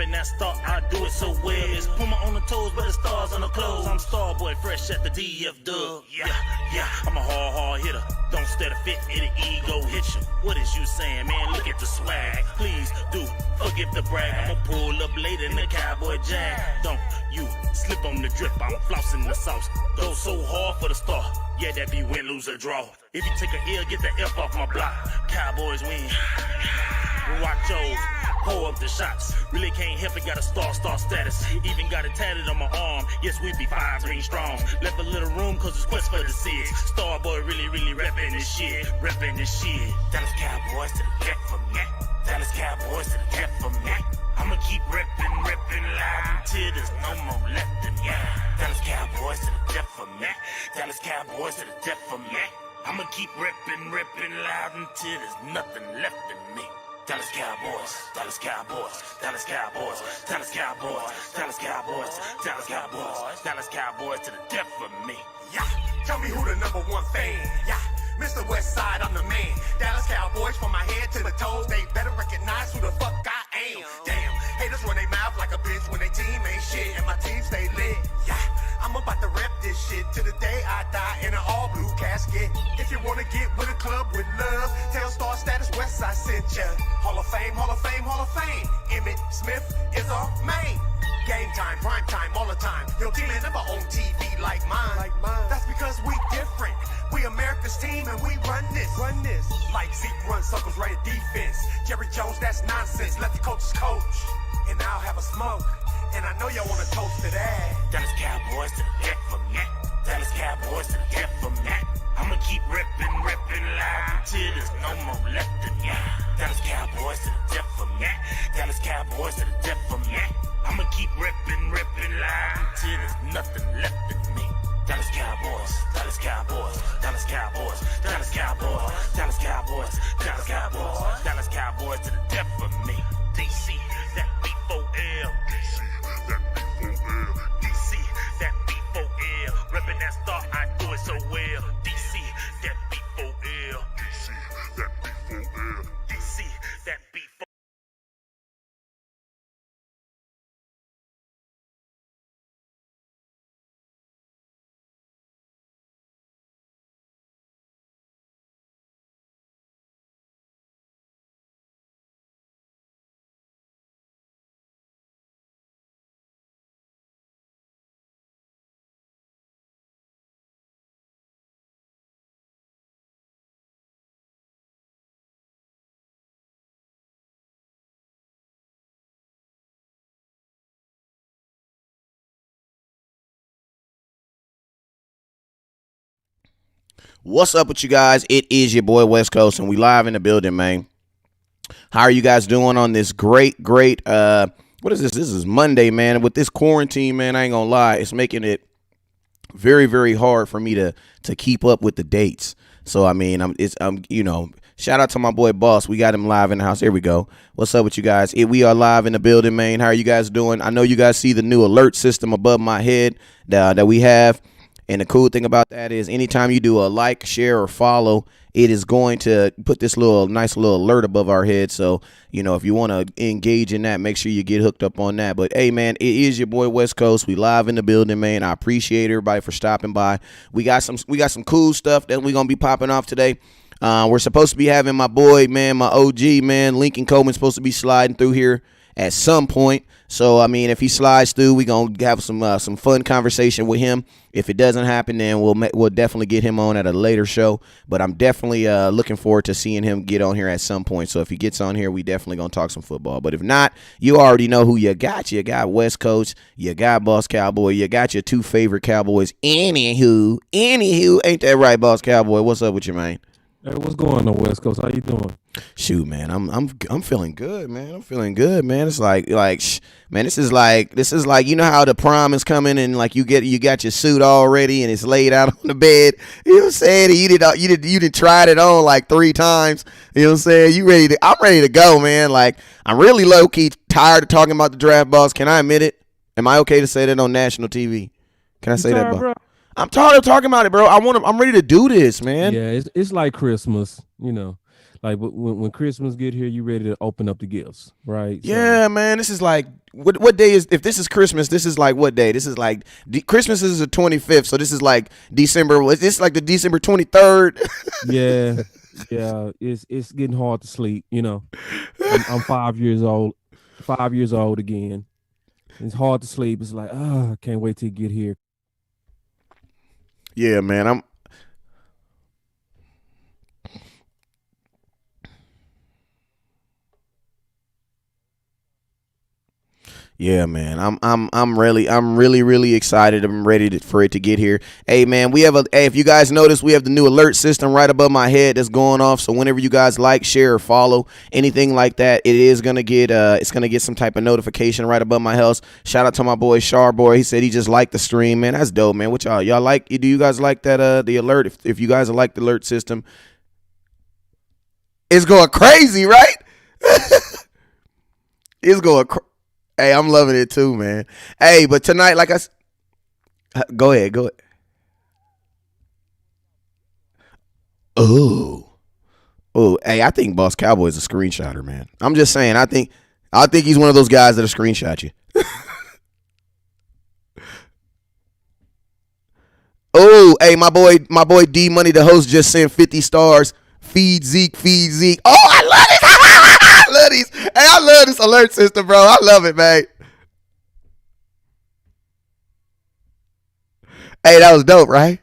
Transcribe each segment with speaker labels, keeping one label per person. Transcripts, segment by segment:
Speaker 1: reppin' that star, I do it so well. It's Puma on the toes, but the stars on the clothes. I'm Starboy, fresh at the DF Dub. Yeah, I'm a hard hitter. Don't stare to fit, it'll ego hit you. What is you saying, man? Look at the swag. Please do forgive the brag. I'ma pull up later in the Cowboy jag. Don't you slip on the drip, I'm flossing the sauce. Go so hard for the star. Yeah, that be win, lose, or draw. If you take a L, get the F off my block. Cowboys win. Watch yours. Pull up the shots. Really can't help it, got a star status. Even got it tatted on my arm. Yes, we be 5 ring strong. Left a little room cause it's quest for the six. Starboy really reppin' this shit. Dallas Cowboys to the death for me. Dallas Cowboys to the death for me. I'ma keep reppin' loud until there's no more left in me. Dallas Cowboys to the death for me. Dallas Cowboys to the death for me. I'ma keep reppin' loud until there's nothing left in me. Dallas Cowboys, Dallas Cowboys, Dallas Cowboys, Dallas Cowboys, Dallas Cowboys, Dallas Cowboys, Dallas Cowboys to the death for me.
Speaker 2: Yeah, tell me who the #1 fan. Yeah, Mr. Westside, I'm the man. Dallas Cowboys from my head to the toes. They better recognize who the fuck I am. Damn, haters run their mouth like a bitch when they team ain't shit and my team stay lit. Yeah, I'm about to rep this shit to the day I die in an all blue casket. If you wanna get with a club with love, tell Star Status Westside sent ya. Hall of Fame, Hall of Fame, Hall of Fame. Emmett Smith is our main. Game time, prime time, all the time. Your team ain't never on TV like mine. That's because we different. We America's team and we run this. Like Zeke runs circles right at defense. Jerry Jones, that's nonsense. Let the coach's coach. And I'll have a smoke. And I know y'all wanna toast to that.
Speaker 1: Dallas Cowboys to the death for me. Dallas Cowboys to the death for me. I'ma keep reppin' loud until there's no more left in me. Dallas Cowboys to the death for me. Dallas Cowboys to the death for me. I'ma keep reppin' loud until there's nothing left in me. Dallas Cowboys, Dallas Cowboys, Dallas Cowboys, Dallas Cowboys, Dallas Cowboys, Dallas Cowboys, Dallas Cowboys to the death for me. DC, that B4L. DC, that B4L. Reppin' that star, I do it so well. DC, that B4L. DC, that B4L.
Speaker 3: What's up with you guys? It is your boy West Coast, and we live in the building, man. How are you guys doing on this great, what is this? This is Monday, man. With this quarantine, man, I ain't gonna lie, it's making it very, very hard for me to keep up with the dates. So I mean, shout out to my boy Boss. We got him live in the house. Here we go. What's up with you guys? We are live in the building, man. How are you guys doing? I know you guys see the new alert system above my head that we have. And the cool thing about that is anytime you do a like, share, or follow, it is going to put this nice little alert above our head. So, if you want to engage in that, make sure you get hooked up on that. But, hey, man, it is your boy West Coast. We live in the building, man. I appreciate everybody for stopping by. We got some cool stuff that we're going to be popping off today. We're supposed to be having my boy, man, my OG, man, Lincoln Coleman, supposed to be sliding through here at some point. So, I mean, if he slides through, we're going to have some fun conversation with him. If it doesn't happen, then we'll definitely get him on at a later show. But I'm definitely looking forward to seeing him get on here at some point. So if he gets on here, we definitely going to talk some football. But if not, you already know who you got. You got West Coast. You got Boss Cowboy. You got your two favorite Cowboys. Anywho, ain't that right, Boss Cowboy? What's up with you, man?
Speaker 4: Hey, what's going on, West Coast? How you doing?
Speaker 3: Shoot, man, I'm feeling good, man. I'm feeling good, man. It's like, man, this is like you know how the prom is coming and like you got your suit already and it's laid out on the bed. You know what I'm saying? You did tried it on like 3 times. You know what I'm saying? I'm ready to go, man. Like I'm really low key tired of talking about the draft, boss. Can I admit it? Am I okay to say that on national TV? Can I say that, bro? I'm tired of talking about it, bro. I'm ready to do this, man.
Speaker 4: Yeah, it's like Christmas, Like when Christmas get here, you ready to open up the gifts, right? So
Speaker 3: Yeah, man. This is like what day is if this is Christmas? This is like what day? This is like Christmas is the 25th, so this is like December. Was this like the December 23rd?
Speaker 4: yeah, yeah, it's getting hard to sleep. I'm 5 years old, 5 years old again. It's hard to sleep. It's like, I can't wait till you get here.
Speaker 3: Yeah, man. Yeah, man. I'm really excited. I'm ready for it to get here. Hey, man, if you guys notice, we have the new alert system right above my head that's going off. So whenever you guys like, share, or follow anything like that, it is gonna get it's gonna get some type of notification right above my house. Shout out to my boy Sharboy. He said he just liked the stream, man. That's dope, man. What y'all like? Do you guys like that the alert? If you guys like the alert system, it's going crazy, right? It's going. Hey, I'm loving it too, man. Hey, but tonight, go ahead, go ahead. Oh, oh, hey, I think Boss Cowboy is a screenshotter, man. I'm just saying. I think he's one of those guys that'll screenshot you. Oh, hey, my boy D Money, the host, just sent 50 stars. Feed Zeke, feed Zeke. Oh, I love it. I love these. Hey, I love this alert system, bro. I love it, man. Hey, that was dope, right?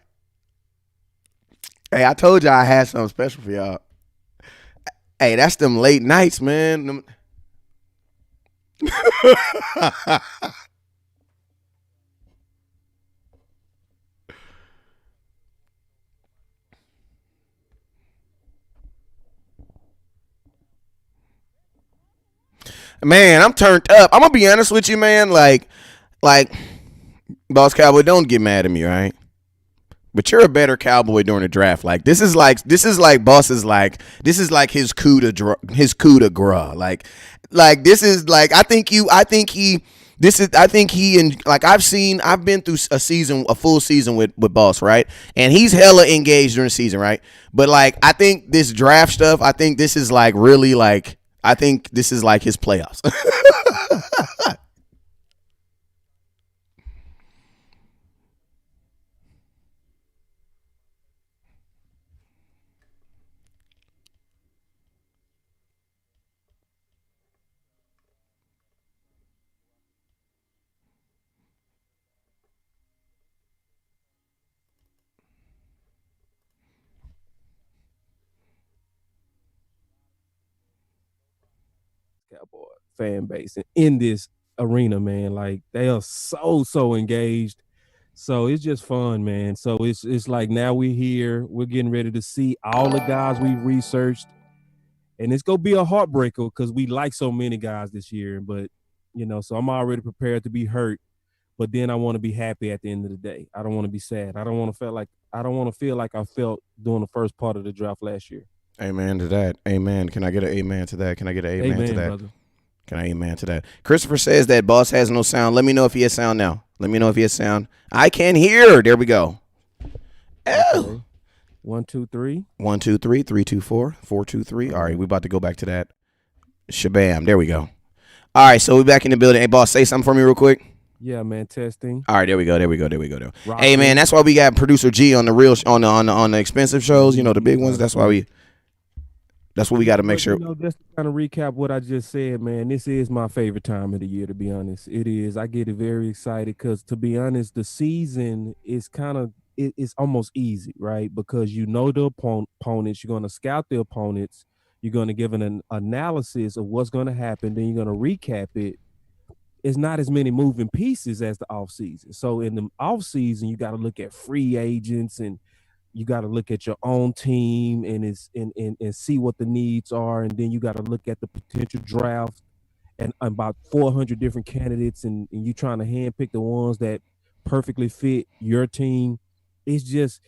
Speaker 3: Hey, I told y'all I had something special for y'all. Hey, that's them late nights, man. Man, I'm turned up. I'm gonna be honest with you, man. Like, Boss Cowboy, don't get mad at me, right? But you're a better Cowboy during the draft. Like this is like Boss's like this is like his coup de grace. Like this is like I think he and like I've been through a full season with Boss, right? And he's hella engaged during the season, right? But like I think this draft stuff, I think this is like really like I think this is like his playoffs.
Speaker 4: Cowboy fan base and in this arena, man. Like they are so engaged. So it's just fun, man. So it's like now we're here. We're getting ready to see all the guys we researched, and it's gonna be a heartbreaker because we like so many guys this year. But so I'm already prepared to be hurt. But then I want to be happy at the end of the day. I don't want to be sad. I don't want to feel like I felt during the first part of the draft last year.
Speaker 3: Amen to that. Amen. Can I get an amen to that? Can I get an amen to
Speaker 4: Amen,
Speaker 3: that?
Speaker 4: brother.
Speaker 3: Can I amen to that? Christopher says that Boss has no sound. Let me know if he has sound now. Let me know if he has sound. I can hear. There we go. Oh.
Speaker 4: Okay. 1, 2, 3.
Speaker 3: 1, 2, 3, 3, 2, 4, 4, 2, 3. All right, we about to go back to that. Shabam. There we go. All right, so we back in the building. Hey, Boss, say something for me real quick.
Speaker 4: Yeah, man. Testing.
Speaker 3: All right, there we go. There we go. There we go.
Speaker 4: Rock
Speaker 3: Hey, man, that's why we got producer G on the real on the expensive shows. You know, the big ones. That's why we. That's what we got to make sure.
Speaker 4: Just to kind of recap what I just said, man, this is my favorite time of the year, to be honest. It is. I get very excited because, to be honest, the season is it's almost easy, right? Because you know the opponents, you're going to scout the opponents, you're going to give an analysis of what's going to happen, then you're going to recap it. It's not as many moving pieces as the off season. So in the off season, you got to look at free agents and you got to look at your own team and see what the needs are, and then you got to look at the potential draft and about 400 different candidates, and you trying to handpick the ones that perfectly fit your team. It's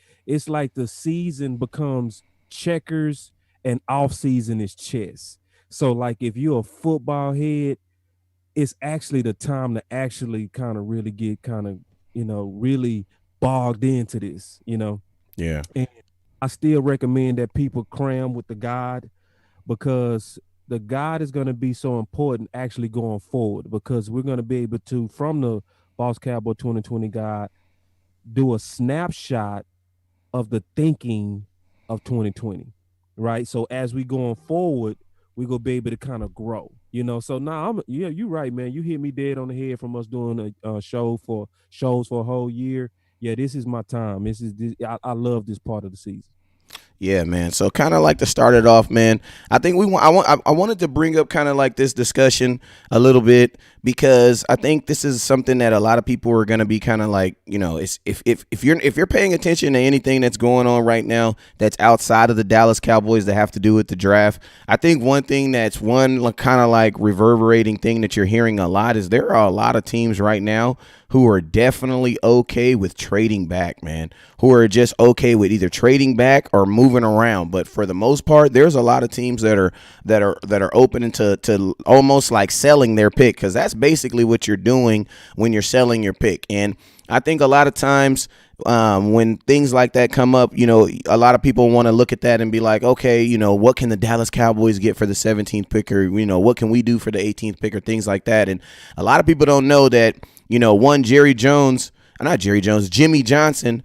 Speaker 4: like the season becomes checkers and off season is chess. So like if you're a football head, it's actually the time to actually kind of really get kind of really bogged into this.
Speaker 3: Yeah.
Speaker 4: And I still recommend that people cram with the God. because the guide is going to be so important actually going forward because we're going to be able to, from the Boss Cowboy 2020 guide, do a snapshot of the thinking of 2020, right? So as we going forward, we gonna be able to kind of grow, So now yeah, you're right, man. You hit me dead on the head from us doing a shows for a whole year. Yeah, this is my time. I love this part of the season.
Speaker 3: Yeah, man. So kind of like to start it off, man. I think I wanted to bring up kind of like this discussion a little bit because I think this is something that a lot of people are going to be kind of like, it's if you're paying attention to anything that's going on right now that's outside of the Dallas Cowboys that have to do with the draft. I think one thing that's one kind of like reverberating thing that you're hearing a lot is there are a lot of teams right now who are definitely okay with trading back, man, who are just okay with either trading back or moving around. But for the most part, there's a lot of teams that are open to almost like selling their pick, because that's basically what you're doing when you're selling your pick. And I think a lot of times when things like that come up, a lot of people want to look at that and be like, okay, what can the Dallas Cowboys get for the 17th pick, or, what can we do for the 18th pick, or things like that. And a lot of people don't know that, Jimmy Johnson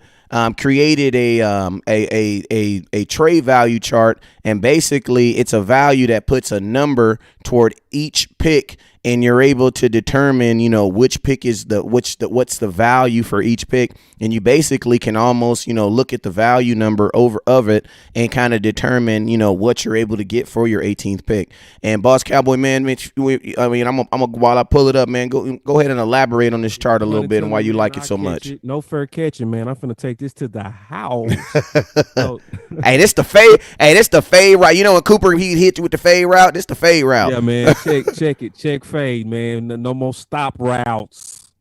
Speaker 3: created a trade value chart, and basically it's a value that puts a number toward each pick, and you're able to determine, which pick is what's the value for each pick, and you basically can almost, look at the value number of it and kind of determine, what you're able to get for your 18th pick. And Boss Cowboy, man, Mitch, while I pull it up, man, go ahead and elaborate on this chart a little bit and why you like it so much.
Speaker 4: No fair catching, man. I'm finna take this to the house. So,
Speaker 3: Hey, this the fade. Hey, this the fade route. When Cooper he hit you with the fade route, this the fade route.
Speaker 4: yeah, man. Check fade, man. No more stop routes.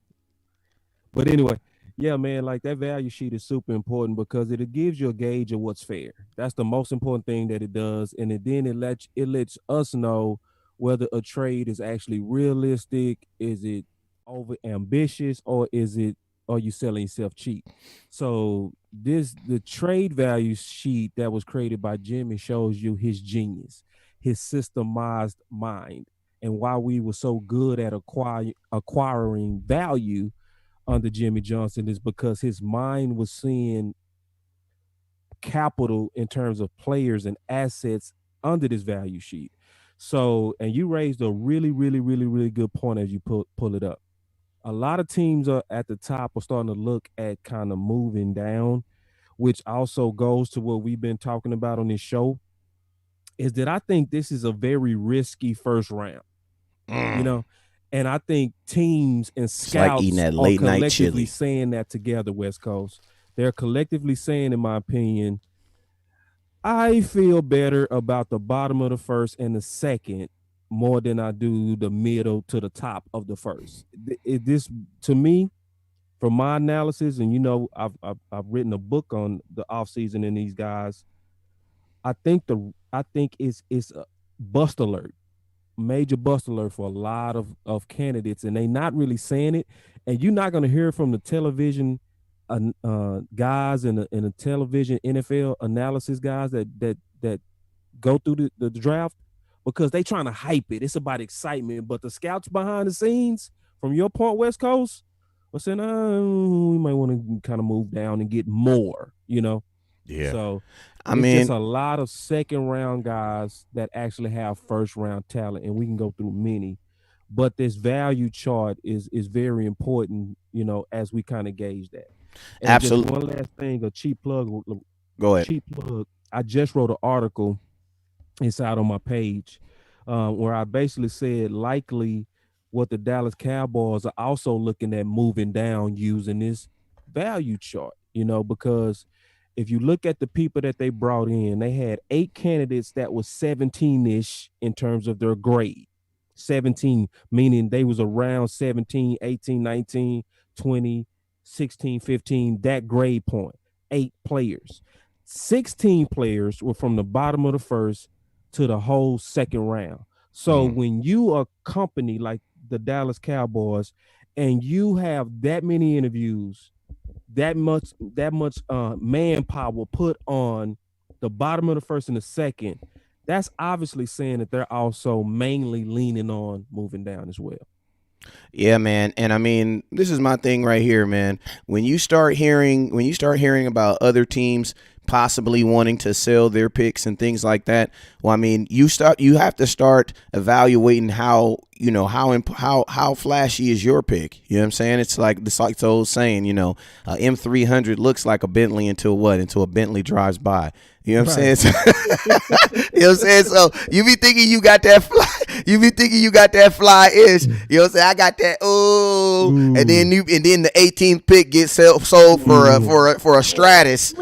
Speaker 4: But anyway, yeah, man, like that value sheet is super important because it gives you a gauge of what's fair. That's the most important thing that it does, and then it lets us know whether a trade is actually realistic, is it over ambitious, or are you selling yourself cheap? So the trade value sheet that was created by Jimmy shows you his genius, his systemized mind, and why we were so good at acquiring value under Jimmy Johnson is because his mind was seeing capital in terms of players and assets under this value sheet. So, and you raised a really, really, really, really good point as you pull it up. A lot of teams are at the top are starting to look at kind of moving down, which also goes to what we've been talking about on this show. Is that I think this is a very risky first round. you know. And I think teams and
Speaker 3: It's like eating
Speaker 4: scouts
Speaker 3: that
Speaker 4: are
Speaker 3: late night
Speaker 4: collectively
Speaker 3: chili.
Speaker 4: saying that together, West Coast. They're collectively saying, in my opinion, I feel better about the bottom of the first and the second more than I do the middle to the top of the first. This to me, from my analysis, and I've written a book on the offseason and these guys. I think it's a bust alert, major bust alert for a lot of candidates, and they not really saying it. And you're not going to hear from the television guys and the television NFL analysis guys that go through the draft because they trying to hype it. It's about excitement, but the scouts behind the scenes, from your point, West Coast, are saying, we might want to kind of move down and get more.
Speaker 3: Yeah.
Speaker 4: So
Speaker 3: I
Speaker 4: it's just
Speaker 3: mean,
Speaker 4: a lot of second round guys that actually have first round talent, and we can go through many. But this value chart is very important, as we kind of gauge that. And just
Speaker 3: absolutely.
Speaker 4: one last thing, a cheap plug.
Speaker 3: Go ahead.
Speaker 4: Cheap plug. I just wrote an article inside on my page where I basically said likely what the Dallas Cowboys are also looking at moving down using this value chart, because if you look at the people that they brought in, they had 8 candidates that was 17-ish in terms of their grade. 17, meaning they was around 17, 18, 19, 20, 16, 15, that grade point. 8 players. 16 players were from the bottom of the first to the whole second round. So when you are a company like the Dallas Cowboys and you have that many interviews, that much manpower put on the bottom of the first and the second, that's obviously saying that they're also mainly leaning on moving down as well.
Speaker 3: Yeah, man. And I mean, this is my thing right here, man. When you start hearing about other teams possibly wanting to sell their picks and things like that, well, I mean, you have to start evaluating how, how flashy is your pick. You know what I'm saying? It's like the old saying, M300 looks like a Bentley until a Bentley drives by. You know what I'm saying? You know what I'm saying? So you be thinking you got that fly. You be thinking you got that fly ish. You know what I'm saying? I got that. Oh, and then the 18th pick gets sold for a Stratus.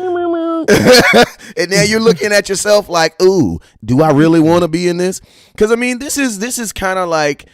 Speaker 3: And now you're looking at yourself like, ooh, do I really want to be in this? Because I mean, this is kind of like.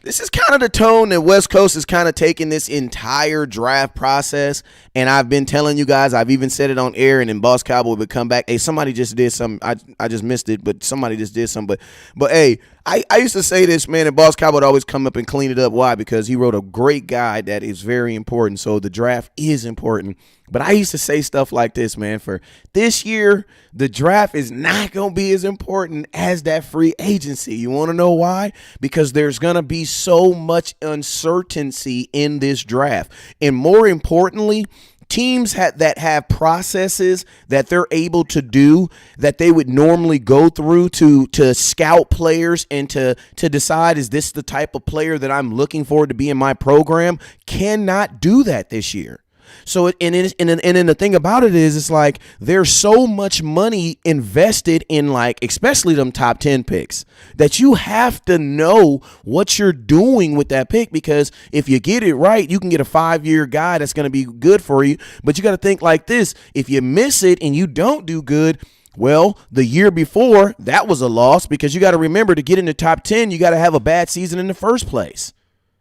Speaker 3: This is kind of the tone that West Coast is kind of taking this entire draft process. And I've been telling you guys, I've even said it on air, and then Boss Cowboy would come back. Hey, somebody just did something. I just missed it, but somebody just did something. But hey, I used to say this, man, and Boss Cowboy would always come up and clean it up. Why? Because he wrote a great guide that is very important. So the draft is important. But I used to say stuff like this, man. For this year, the draft is not going to be as important as that free agency. You want to know why? Because there's going to be so much uncertainty in this draft. And more importantly, teams that have processes that they're able to do that they would normally go through to scout players and to decide, is this the type of player that I'm looking for to be in my program, cannot do that this year. So and the thing about it is, it's like there's so much money invested in, like, especially them top 10 picks, that you have to know what you're doing with that pick, because if you get it right, you can get a 5-year guy that's going to be good for you. But you got to think like this: if you miss it and you don't do good, well, the year before, that was a loss, because you got to remember, to get in the top 10, you got to have a bad season in the first place.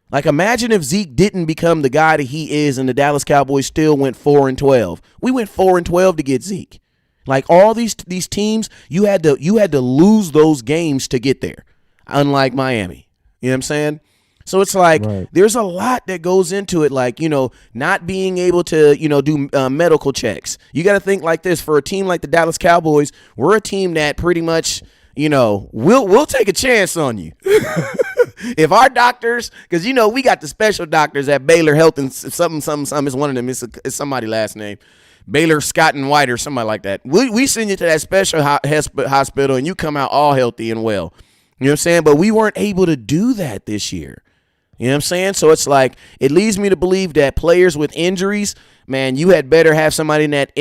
Speaker 3: Like, imagine if Zeke didn't become the guy that he is and the Dallas Cowboys still went 4-12. We went 4-12 to get Zeke. Like, all these teams, you had to lose those games to get there, unlike Miami. You know what I'm saying? So it's like, right, there's a lot that goes into it, like, not being able to, do medical checks. You got to think like this: for a team like the Dallas Cowboys, we're a team that pretty much, we'll take a chance on you. If our doctors, because we got the special doctors at Baylor Health and something is one of them. It's somebody's last name, Baylor Scott and White or somebody like that. We send you to that special hospital and you come out all healthy and well. You know what I'm saying? But we weren't able to do that this year. You know what I'm saying? So it's like, it leads me to believe that players with injuries, man, you had better have somebody in that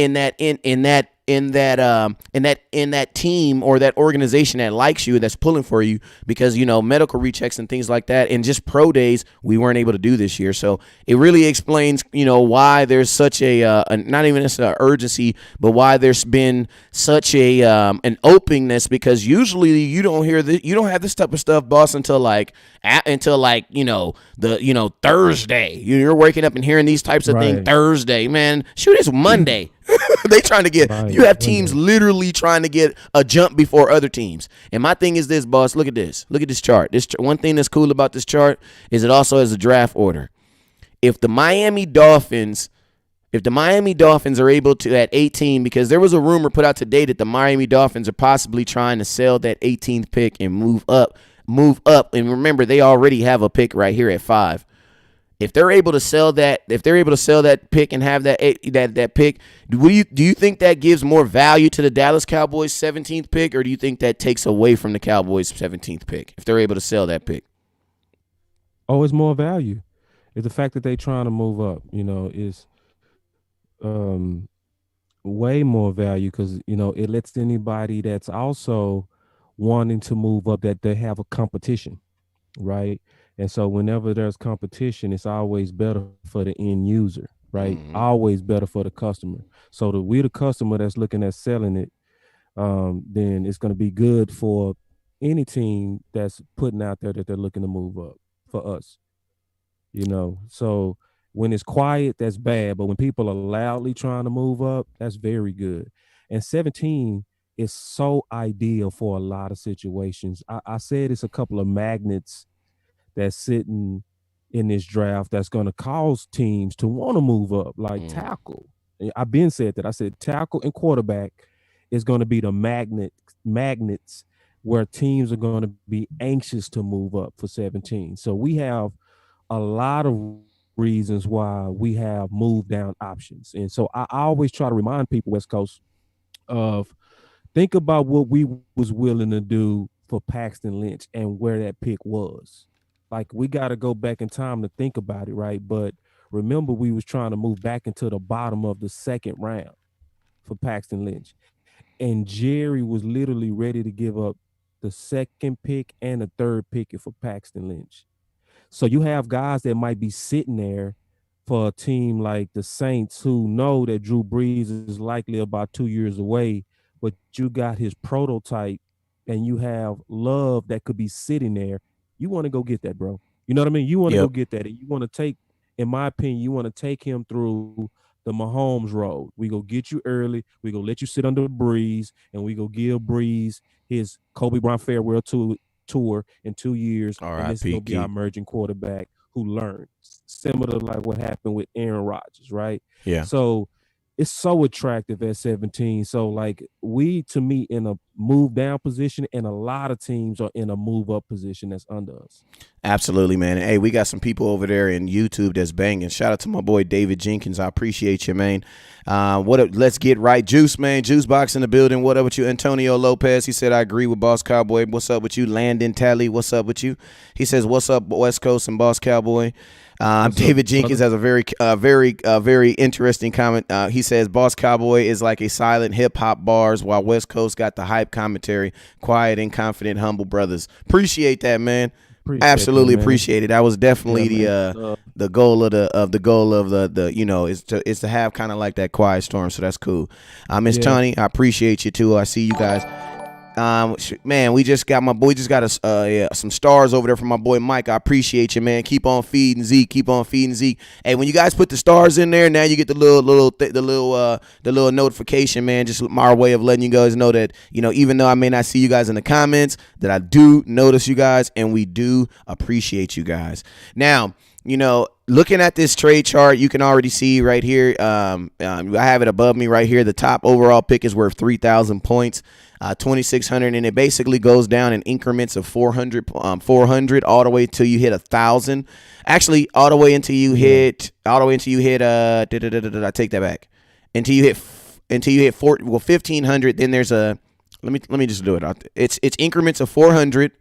Speaker 3: team or that organization that likes you, that's pulling for you, because medical rechecks and things like that, and just pro days, we weren't able to do this year. So it really explains why there's such a not even an urgency, but why there's been such a an openness, because usually you don't have this type of stuff, boss, until Thursday. You're waking up and hearing these types of things Thursday, man. Shoot, it's Monday. They trying to get, you have teams literally trying to get a jump before other teams. And my thing is this, boss, look at this chart. One thing that's cool about this chart is it also has a draft order. If the Miami Dolphins are able to, at 18, because there was a rumor put out today that the Miami Dolphins are possibly trying to sell that 18th pick and move up. And remember, they already have a pick right here at 5. If they're able to sell that pick and have that pick, do you think that gives more value to the Dallas Cowboys 17th pick, or do you think that takes away from the Cowboys 17th pick if they're able to sell that pick?
Speaker 4: Oh, it's more value. It's the fact that they're trying to move up, is way more value, because it lets anybody that's also wanting to move up, that they have a competition, right? And so whenever there's competition, it's always better for the end user, right? Mm-hmm. Always better for the customer. So we're the customer that's looking at selling it, then it's going to be good for any team that's putting out there that they're looking to move up for us. So when it's quiet, that's bad. But when people are loudly trying to move up, that's very good. And 17 is so ideal for a lot of situations. I said it's a couple of magnets that's sitting in this draft that's going to cause teams to want to move up, like tackle. I've been said that. I said tackle and quarterback is going to be the magnets where teams are going to be anxious to move up for 17. So we have a lot of reasons why we have move down options. And so I always try to remind people, West Coast, of think about what we was willing to do for Paxton Lynch and where that pick was. Like we got to go back in time to think about it, right? But remember, we was trying to move back into the bottom of the second round for Paxton Lynch, and Jerry was literally ready to give up the second pick and the third pick for Paxton Lynch. So you have guys that might be sitting there for a team like the Saints who know that Drew Brees is likely about 2 years away, but you got his prototype and you have Love that could be sitting there. You want to go get that, bro. You know what I mean? You want to go get that. And you want to take, in my opinion, you want to take him through the Mahomes road. We go get you early. We go let you sit under Breeze, and we go give Breeze his Kobe Bryant farewell tour in 2 years. And this is going to be our emerging quarterback who learned. Similar to like what happened with Aaron Rodgers, right?
Speaker 3: Yeah.
Speaker 4: So it's so attractive at 17. So like we, to me, in a move down position, and a lot of teams are in a move up position that's under us.
Speaker 3: Absolutely, man. Hey, we got some people over there in YouTube that's banging. Shout out to my boy David Jenkins. I appreciate you, man. Let's get right. Juice, man. Juice Box in the building. What up with you? Antonio Lopez. He said, I agree with Boss Cowboy. What's up with you? Landon Talley. What's up with you? He says, what's up, West Coast and Boss Cowboy? David Jenkins has a very interesting comment. He says, Boss Cowboy is like a silent hip-hop bars, while West Coast got the hype commentary. Quiet and confident, humble brothers. Appreciate that, man. Absolutely appreciate it. That was definitely the goal of the you know, is to have kind of like that quiet storm. So that's cool. Miss Tony, I appreciate you too. I see you guys. Man, we just got some stars over there from my boy Mike. I appreciate you, man. Keep on feeding Zeke. Keep on feeding Zeke. Hey, when you guys put the stars in there, now you get the little notification, man. Just our way of letting you guys know that, you know, even though I may not see you guys in the comments, that I do notice you guys, and we do appreciate you guys. Now, you know, looking at this trade chart, you can already see right here. I have it above me right here. The top overall pick is worth 3,000 points, 2,600, and it basically goes down in increments of 400 all the way till you hit 1,000. Actually, all the way until you hit. I take that back. Until you hit 1,500. Then there's a. Let me just do it. It's increments of 400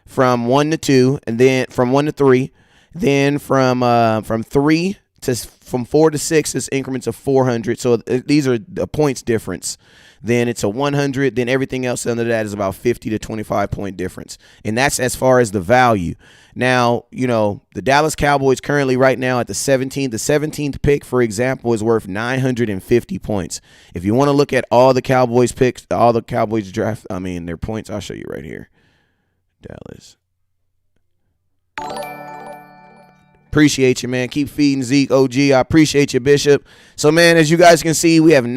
Speaker 3: from 1 to 2, and then from 1 to 3. Then from 4 to 6 is increments of 400. So these are the points difference. Then it's a 100. Then everything else under that is about 50 to 25 point difference. And that's as far as the value. Now, you know, the Dallas Cowboys currently right now at the 17th. The 17th pick, for example, is worth 950 points. If you want to look at all the Cowboys picks, all the Cowboys draft, their points, I'll show you right here. Dallas. Appreciate you, man. Keep feeding Zeke, OG. I appreciate you, Bishop. So, man, as you guys can see, we have with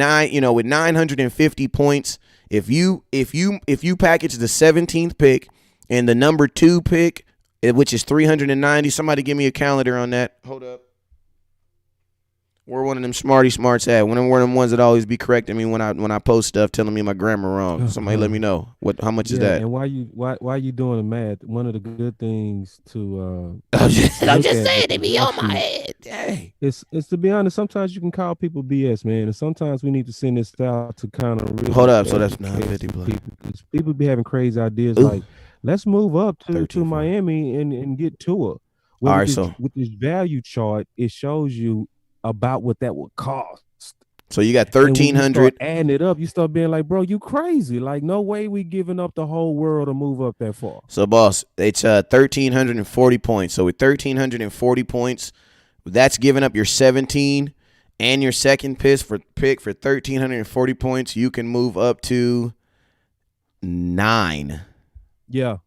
Speaker 3: 950 points. If you package the 17th pick and the number 2 pick, which is 390, somebody give me a calendar on that. Hold up. We're one of them smarts at. One of them ones that always be correcting me when I post stuff, telling me my grammar wrong. Somebody let me know how much is that.
Speaker 4: And why you doing the math? One of the good things to
Speaker 3: I'm just saying it be on my head. Hey,
Speaker 4: it's to be honest. Sometimes you can call people BS, man, and sometimes we need to send this out to kind of really
Speaker 3: hold up. So that's 950
Speaker 4: people be having crazy ideas. Ooh. Like, let's move up to Miami and get Tua.
Speaker 3: All right, so
Speaker 4: with this value chart, it shows you about what that would cost.
Speaker 3: So you got 1,300.
Speaker 4: Adding it up, you start being like, bro, you crazy. Like, no way we giving up the whole world to move up that far.
Speaker 3: So, boss, it's 1,340 points. So with 1,340 points, that's giving up your 17 and your second pick for 1,340 points. You can move up to 9.
Speaker 4: Yeah.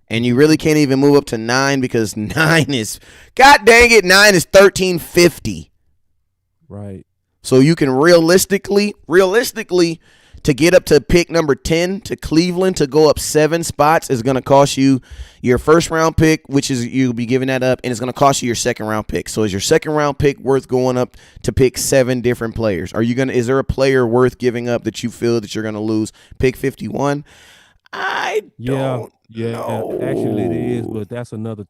Speaker 3: And you really can't even move up to 9 because 9 is, God dang it, 9 is 1,350.
Speaker 4: Right.
Speaker 3: So you can realistically, to get up to pick number 10 to Cleveland, to go up 7 spots is going to cost you your first round pick, which is you'll be giving that up, and it's going to cost you your second round pick. So is your second round pick worth going up to pick 7 different players? Is there a player worth giving up that you feel that you're going to lose? Pick 51? I
Speaker 4: Yeah,
Speaker 3: don't
Speaker 4: yeah. Actually, it is,
Speaker 3: know.
Speaker 4: but that's another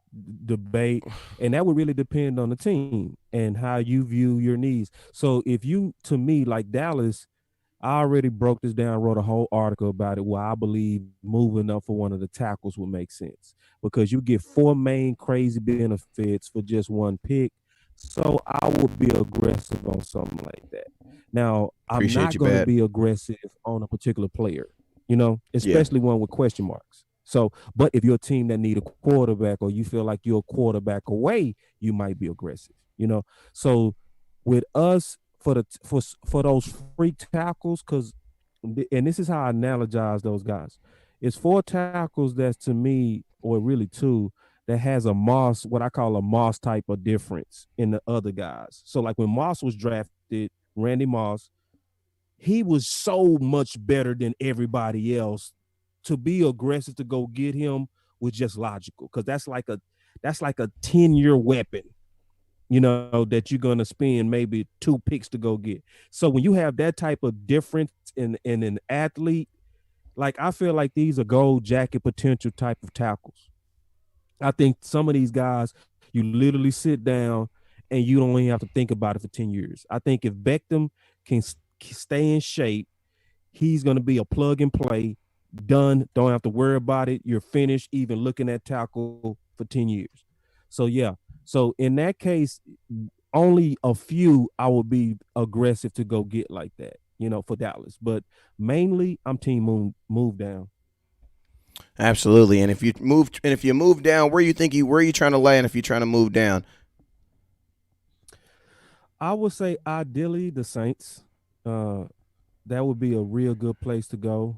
Speaker 4: debate, and that would really depend on the team and how you view your needs. So, if you, to me, like Dallas, I already broke this down, wrote a whole article about it, where I believe moving up for one of the tackles would make sense because you get four main crazy benefits for just one pick. So, I would be aggressive on something like that. Now, I'm
Speaker 3: Appreciate
Speaker 4: not
Speaker 3: you,
Speaker 4: going to
Speaker 3: Pat.
Speaker 4: be aggressive on a particular player,
Speaker 3: Yeah.
Speaker 4: especially one with question marks. So, but if you're a team that need a quarterback or you feel like you're a quarterback away, you might be aggressive. So with us for those free tackles, because and this is how I analogize those guys. It's four tackles that's to me, or really two, that has a Moss, what I call a Moss type of difference in the other guys. So like when Moss was drafted, Randy Moss, he was so much better than everybody else. To be aggressive to go get him was just logical because that's like a 10-year weapon, that you're gonna spend maybe two picks to go get. So when you have that type of difference in an athlete, like I feel like these are gold jacket potential type of tackles. I think some of these guys, you literally sit down and you don't even have to think about it for 10 years. I think if Beckham can stay in shape, he's going to be a plug and play, done. Don't have to worry about it. You're finished, even looking at tackle for 10 years. So, yeah. So, in that case, only a few I would be aggressive to go get like that, for Dallas. But mainly, I'm team move down.
Speaker 3: Absolutely. And if you move down, where are you trying to land if you're trying to move down?
Speaker 4: I would say ideally the Saints. That would be a real good place to go,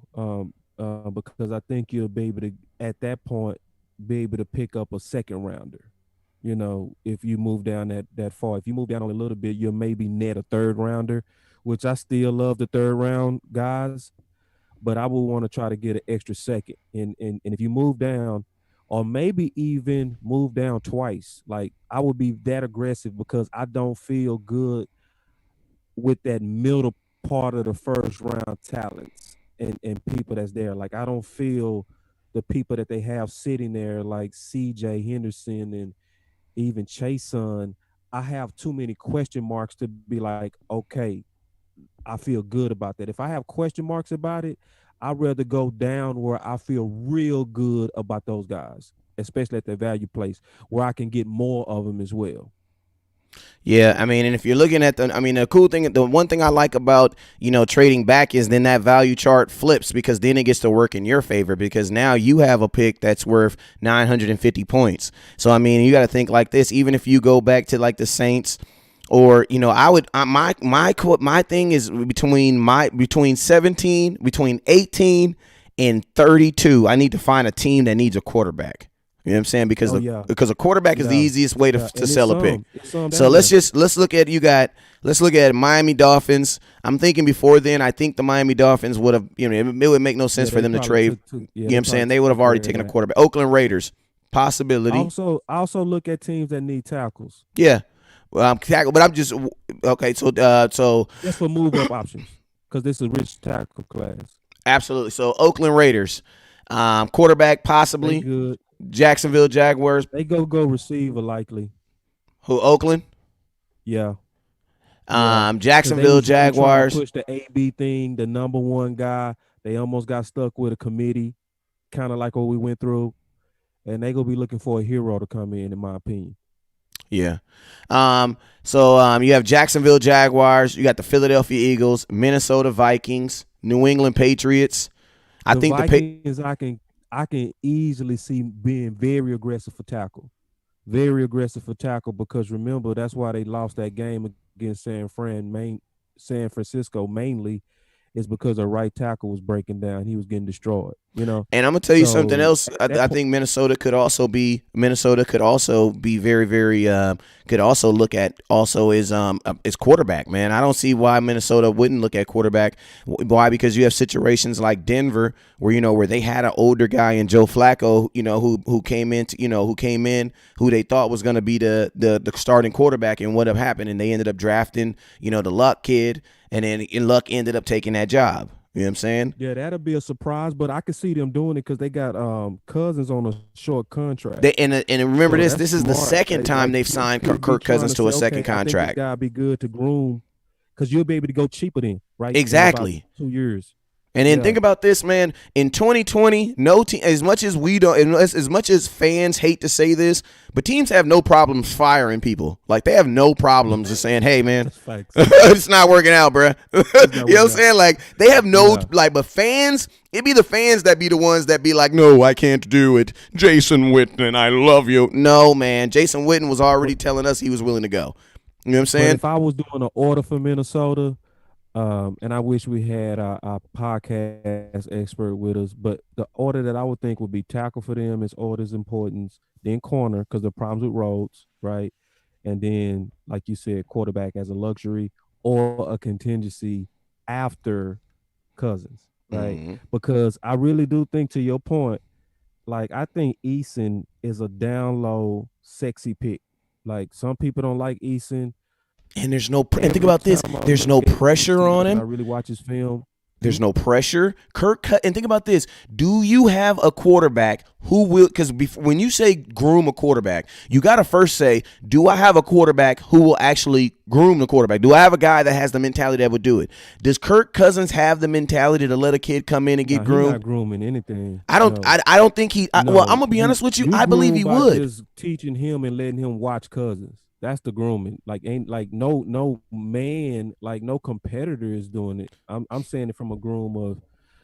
Speaker 4: because I think you'll be able to, at that point, be able to pick up a second rounder. If you move down that far, if you move down only a little bit, you'll maybe net a third rounder, which I still love the third round guys, but I would want to try to get an extra second. And if you move down, or maybe even move down twice, like I would be that aggressive because I don't feel good with that middle part of the first round talents and people that's there. Like I don't feel the people that they have sitting there like CJ Henderson and even Chason. I have too many question marks to be like, okay, I feel good about that. If I have question marks about it, I'd rather go down where I feel real good about those guys, especially at the value place where I can get more of them as well.
Speaker 3: Yeah, I mean, and if you're looking at the cool thing, the one thing I like about, trading back is then that value chart flips because then it gets to work in your favor because now you have a pick that's worth 950 points. So, I mean, you got to think like this, even if you go back to like the Saints or, my thing is between 18 and 32, I need to find a team that needs a quarterback. You know what I'm saying? Because
Speaker 4: Oh yeah,
Speaker 3: a quarterback is the
Speaker 4: yeah,
Speaker 3: easiest way
Speaker 4: yeah,
Speaker 3: to
Speaker 4: and
Speaker 3: sell a pick.
Speaker 4: it's some
Speaker 3: So
Speaker 4: down there.
Speaker 3: let's look at Miami Dolphins. I'm thinking before then, I think the Miami Dolphins would have, it would make no sense
Speaker 4: Yeah,
Speaker 3: for
Speaker 4: they
Speaker 3: them to
Speaker 4: probably
Speaker 3: trade.
Speaker 4: took.
Speaker 3: You
Speaker 4: Yeah,
Speaker 3: know what
Speaker 4: they
Speaker 3: I'm
Speaker 4: probably
Speaker 3: saying? They would have
Speaker 4: took
Speaker 3: already
Speaker 4: care of
Speaker 3: taken a
Speaker 4: that.
Speaker 3: quarterback. Oakland Raiders, possibility.
Speaker 4: Also look at teams that need tackles.
Speaker 3: Yeah. Well, but I'm just okay. So
Speaker 4: Just for move up options, because this is a rich tackle class.
Speaker 3: absolutely. So Oakland Raiders, quarterback
Speaker 4: They
Speaker 3: possibly.
Speaker 4: good.
Speaker 3: Jacksonville Jaguars.
Speaker 4: They go receiver likely.
Speaker 3: Who? Oakland.
Speaker 4: Yeah, yeah. Because
Speaker 3: Jacksonville
Speaker 4: they trying to
Speaker 3: Jaguars.
Speaker 4: push the AB thing, the number one guy. They almost got stuck with a committee, kind of like what we went through, and they gonna be looking for a hero to come in my opinion.
Speaker 3: Yeah. You have Jacksonville Jaguars, you got the Philadelphia Eagles, Minnesota Vikings, New England Patriots. I
Speaker 4: The
Speaker 3: think
Speaker 4: Vikings, I can easily see being very aggressive for tackle because remember that's why they lost that game against San Francisco mainly is because a right tackle was breaking down. He was getting destroyed.
Speaker 3: and I'm gonna tell you something
Speaker 4: So
Speaker 3: else.
Speaker 4: at
Speaker 3: I
Speaker 4: that point,
Speaker 3: think Minnesota could also be very, very could also look at also is quarterback. Man, I don't see why Minnesota wouldn't look at quarterback. Why? Because you have situations like Denver where they had an older guy in Joe Flacco, who came in who they thought was gonna be the starting quarterback, and what have happened, and they ended up drafting the Luck kid, and then Luck ended up taking that job. You know what I'm saying?
Speaker 4: Yeah, that'll be a surprise, but I could see them doing it because they got Cousins on a short contract.
Speaker 3: And remember
Speaker 4: So
Speaker 3: this.
Speaker 4: that's
Speaker 3: This is the
Speaker 4: smart.
Speaker 3: second
Speaker 4: They,
Speaker 3: time
Speaker 4: like
Speaker 3: they've
Speaker 4: teams
Speaker 3: signed
Speaker 4: could be
Speaker 3: Kirk
Speaker 4: trying
Speaker 3: Cousins
Speaker 4: to
Speaker 3: to
Speaker 4: say,
Speaker 3: a second
Speaker 4: okay, I think this
Speaker 3: contract.
Speaker 4: guy be good to groom because you'll be able to go cheaper then, right? In about
Speaker 3: Exactly.
Speaker 4: 2 years.
Speaker 3: And then
Speaker 4: Yeah.
Speaker 3: think about this, man. In 2020, no team, as much as we don't, as much as fans hate to say this, but teams have no problems firing people. Like they have no problems just saying, "Hey, man,
Speaker 4: That's facts.
Speaker 3: it's not working out, bruh." You know what I'm
Speaker 4: working out.
Speaker 3: saying? Like they have no
Speaker 4: Yeah.
Speaker 3: like, but fans, it be the fans that be the ones that be like, "No, I can't do it." Jason Witten, I love you. No, man, Jason Witten was already telling us he was willing to go. You know what I'm
Speaker 4: But
Speaker 3: saying?
Speaker 4: if I was doing an order for Minnesota, and I wish we had our podcast expert with us, but the order that I would think would be tackle for them is orders importance, then corner because the problems with Rhodes, right? And then, like you said, quarterback as a luxury or a contingency after Cousins, right?
Speaker 3: Mm-hmm.
Speaker 4: Because I really do think, to your point, like I think Eason is a down low, sexy pick. Like some people don't like Eason.
Speaker 3: And there's no, and think
Speaker 4: Every
Speaker 3: about this.
Speaker 4: time I
Speaker 3: There's
Speaker 4: look
Speaker 3: no
Speaker 4: at
Speaker 3: pressure
Speaker 4: Eason
Speaker 3: on
Speaker 4: and I
Speaker 3: him.
Speaker 4: really watch his film.
Speaker 3: There's no pressure. And think about this. Do you have a quarterback who will, because when you say groom a quarterback, you got to first say, do I have a quarterback who will actually groom the quarterback? Do I have a guy that has the mentality that would do it? Does Kirk Cousins have the mentality to let a kid come in and get
Speaker 4: Nah,
Speaker 3: groomed?
Speaker 4: He's not grooming anything.
Speaker 3: I don't.
Speaker 4: No.
Speaker 3: I don't think he. Well,
Speaker 4: No.
Speaker 3: I'm gonna be honest with you. I believe
Speaker 4: groom
Speaker 3: he
Speaker 4: by
Speaker 3: would.
Speaker 4: just teaching him and letting him watch Cousins. That's the grooming. Like ain't like no man, like no competitor is doing it. I'm saying it from a groom of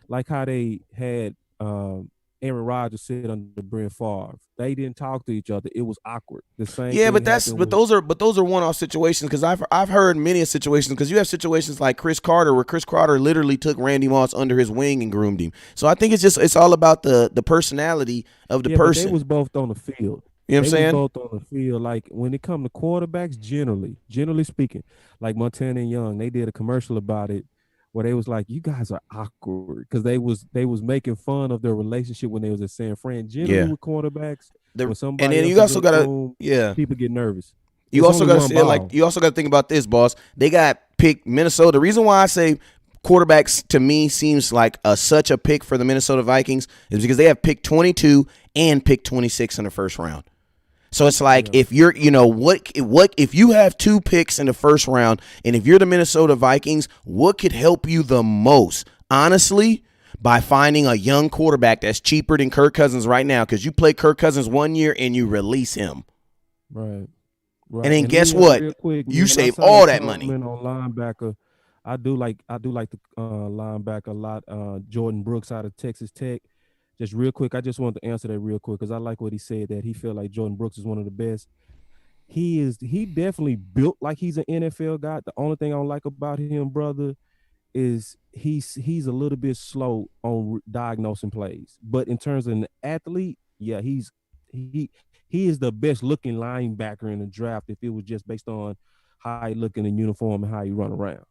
Speaker 4: like how they had Aaron Rodgers sit under Brent Favre. They didn't talk to each other. It was awkward. The same
Speaker 3: Yeah,
Speaker 4: thing
Speaker 3: but
Speaker 4: happened with
Speaker 3: those are one-off situations because I've heard many situations because you have situations like Chris Carter where Chris Carter literally took Randy Moss under his wing and groomed him. So I think it's all about the personality of the person.
Speaker 4: But they was both on the field.
Speaker 3: You know what I'm saying?
Speaker 4: They was both on the field. Like when it come to quarterbacks, generally speaking, like Montana and Young, they did a commercial about it where they was like, "You guys are awkward," because they was making fun of their relationship when they was at San Fran. Generally
Speaker 3: Yeah.
Speaker 4: with quarterbacks, when
Speaker 3: And
Speaker 4: somebody
Speaker 3: then
Speaker 4: else
Speaker 3: you
Speaker 4: is
Speaker 3: also
Speaker 4: in
Speaker 3: gotta
Speaker 4: the room, people get nervous.
Speaker 3: You
Speaker 4: It's
Speaker 3: also
Speaker 4: only
Speaker 3: got to
Speaker 4: one
Speaker 3: say like
Speaker 4: ball.
Speaker 3: you also got to think about this, boss. They got picked Minnesota. The reason why I say quarterbacks to me seems like such a pick for the Minnesota Vikings is because they have pick 22 and pick 26 in the first round. So it's like if you're, what if you have two picks in the first round, and if you're the Minnesota Vikings, what could help you the most? Honestly, by finding a young quarterback that's cheaper than Kirk Cousins right now, because you play Kirk Cousins 1 year and you release him.
Speaker 4: Right.
Speaker 3: And then guess
Speaker 4: let me,
Speaker 3: what?
Speaker 4: real quick,
Speaker 3: You
Speaker 4: man, I
Speaker 3: save
Speaker 4: saw
Speaker 3: all
Speaker 4: you
Speaker 3: that money.
Speaker 4: comment on linebacker. I do like the linebacker a lot. Jordan Brooks out of Texas Tech. Just real quick, I just wanted to answer that real quick because I like what he said that he felt like Jordan Brooks is one of the best. He definitely built like he's an NFL guy. The only thing I don't like about him, brother, is he's a little bit slow on diagnosing plays. But in terms of an athlete, yeah, he is the best looking linebacker in the draft if it was just based on how he look in uniform and how he run around.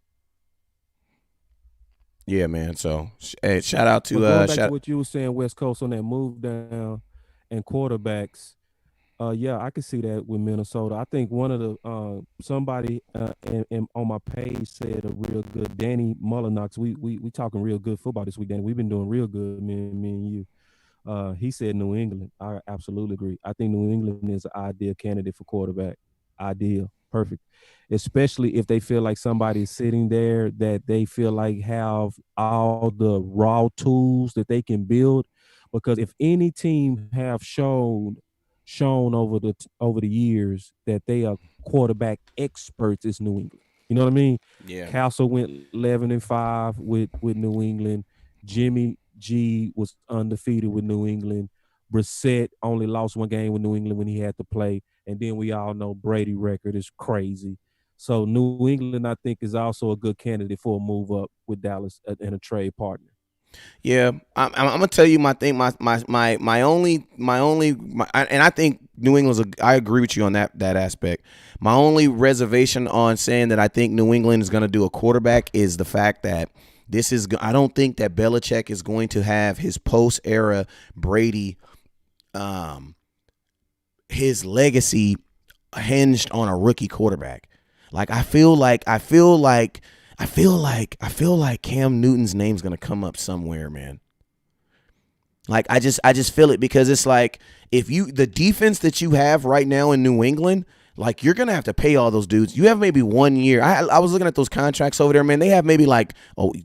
Speaker 3: Yeah, man. So, hey, shout out to
Speaker 4: going back to what you were saying, West Coast on that move down and quarterbacks. Yeah, I could see that with Minnesota. I think one of the somebody and on my page said a real good Danny Mullinox. We talking real good football this week, Danny. We've been doing real good, me and you. He said New England. I absolutely agree. I think New England is an ideal candidate for quarterback. Ideal, perfect. Especially if they feel like somebody is sitting there that they feel like have all the raw tools that they can build. Because if any team have shown over the years that they are quarterback experts, it's New England. You know what I mean?
Speaker 3: Yeah.
Speaker 4: Castle went 11-5 with New England. Jimmy G was undefeated with New England. Brissett only lost one game with New England when he had to play. And then we all know Brady record is crazy. So New England, I think, is also a good candidate for a move up with Dallas and a trade partner.
Speaker 3: Yeah, I'm gonna tell you my thing. My only, and I think New England's. I agree with you on that aspect. My only reservation on saying that I think New England is gonna do a quarterback is the fact that I don't think that Belichick is going to have his post era Brady, his legacy hinged on a rookie quarterback. Like I feel like I feel like Cam Newton's name's gonna come up somewhere, man. Like I just feel it, because it's like if the defense that you have right now in New England, like you're gonna have to pay all those dudes. You have maybe 1 year. I was looking at those contracts over there, man. They have maybe like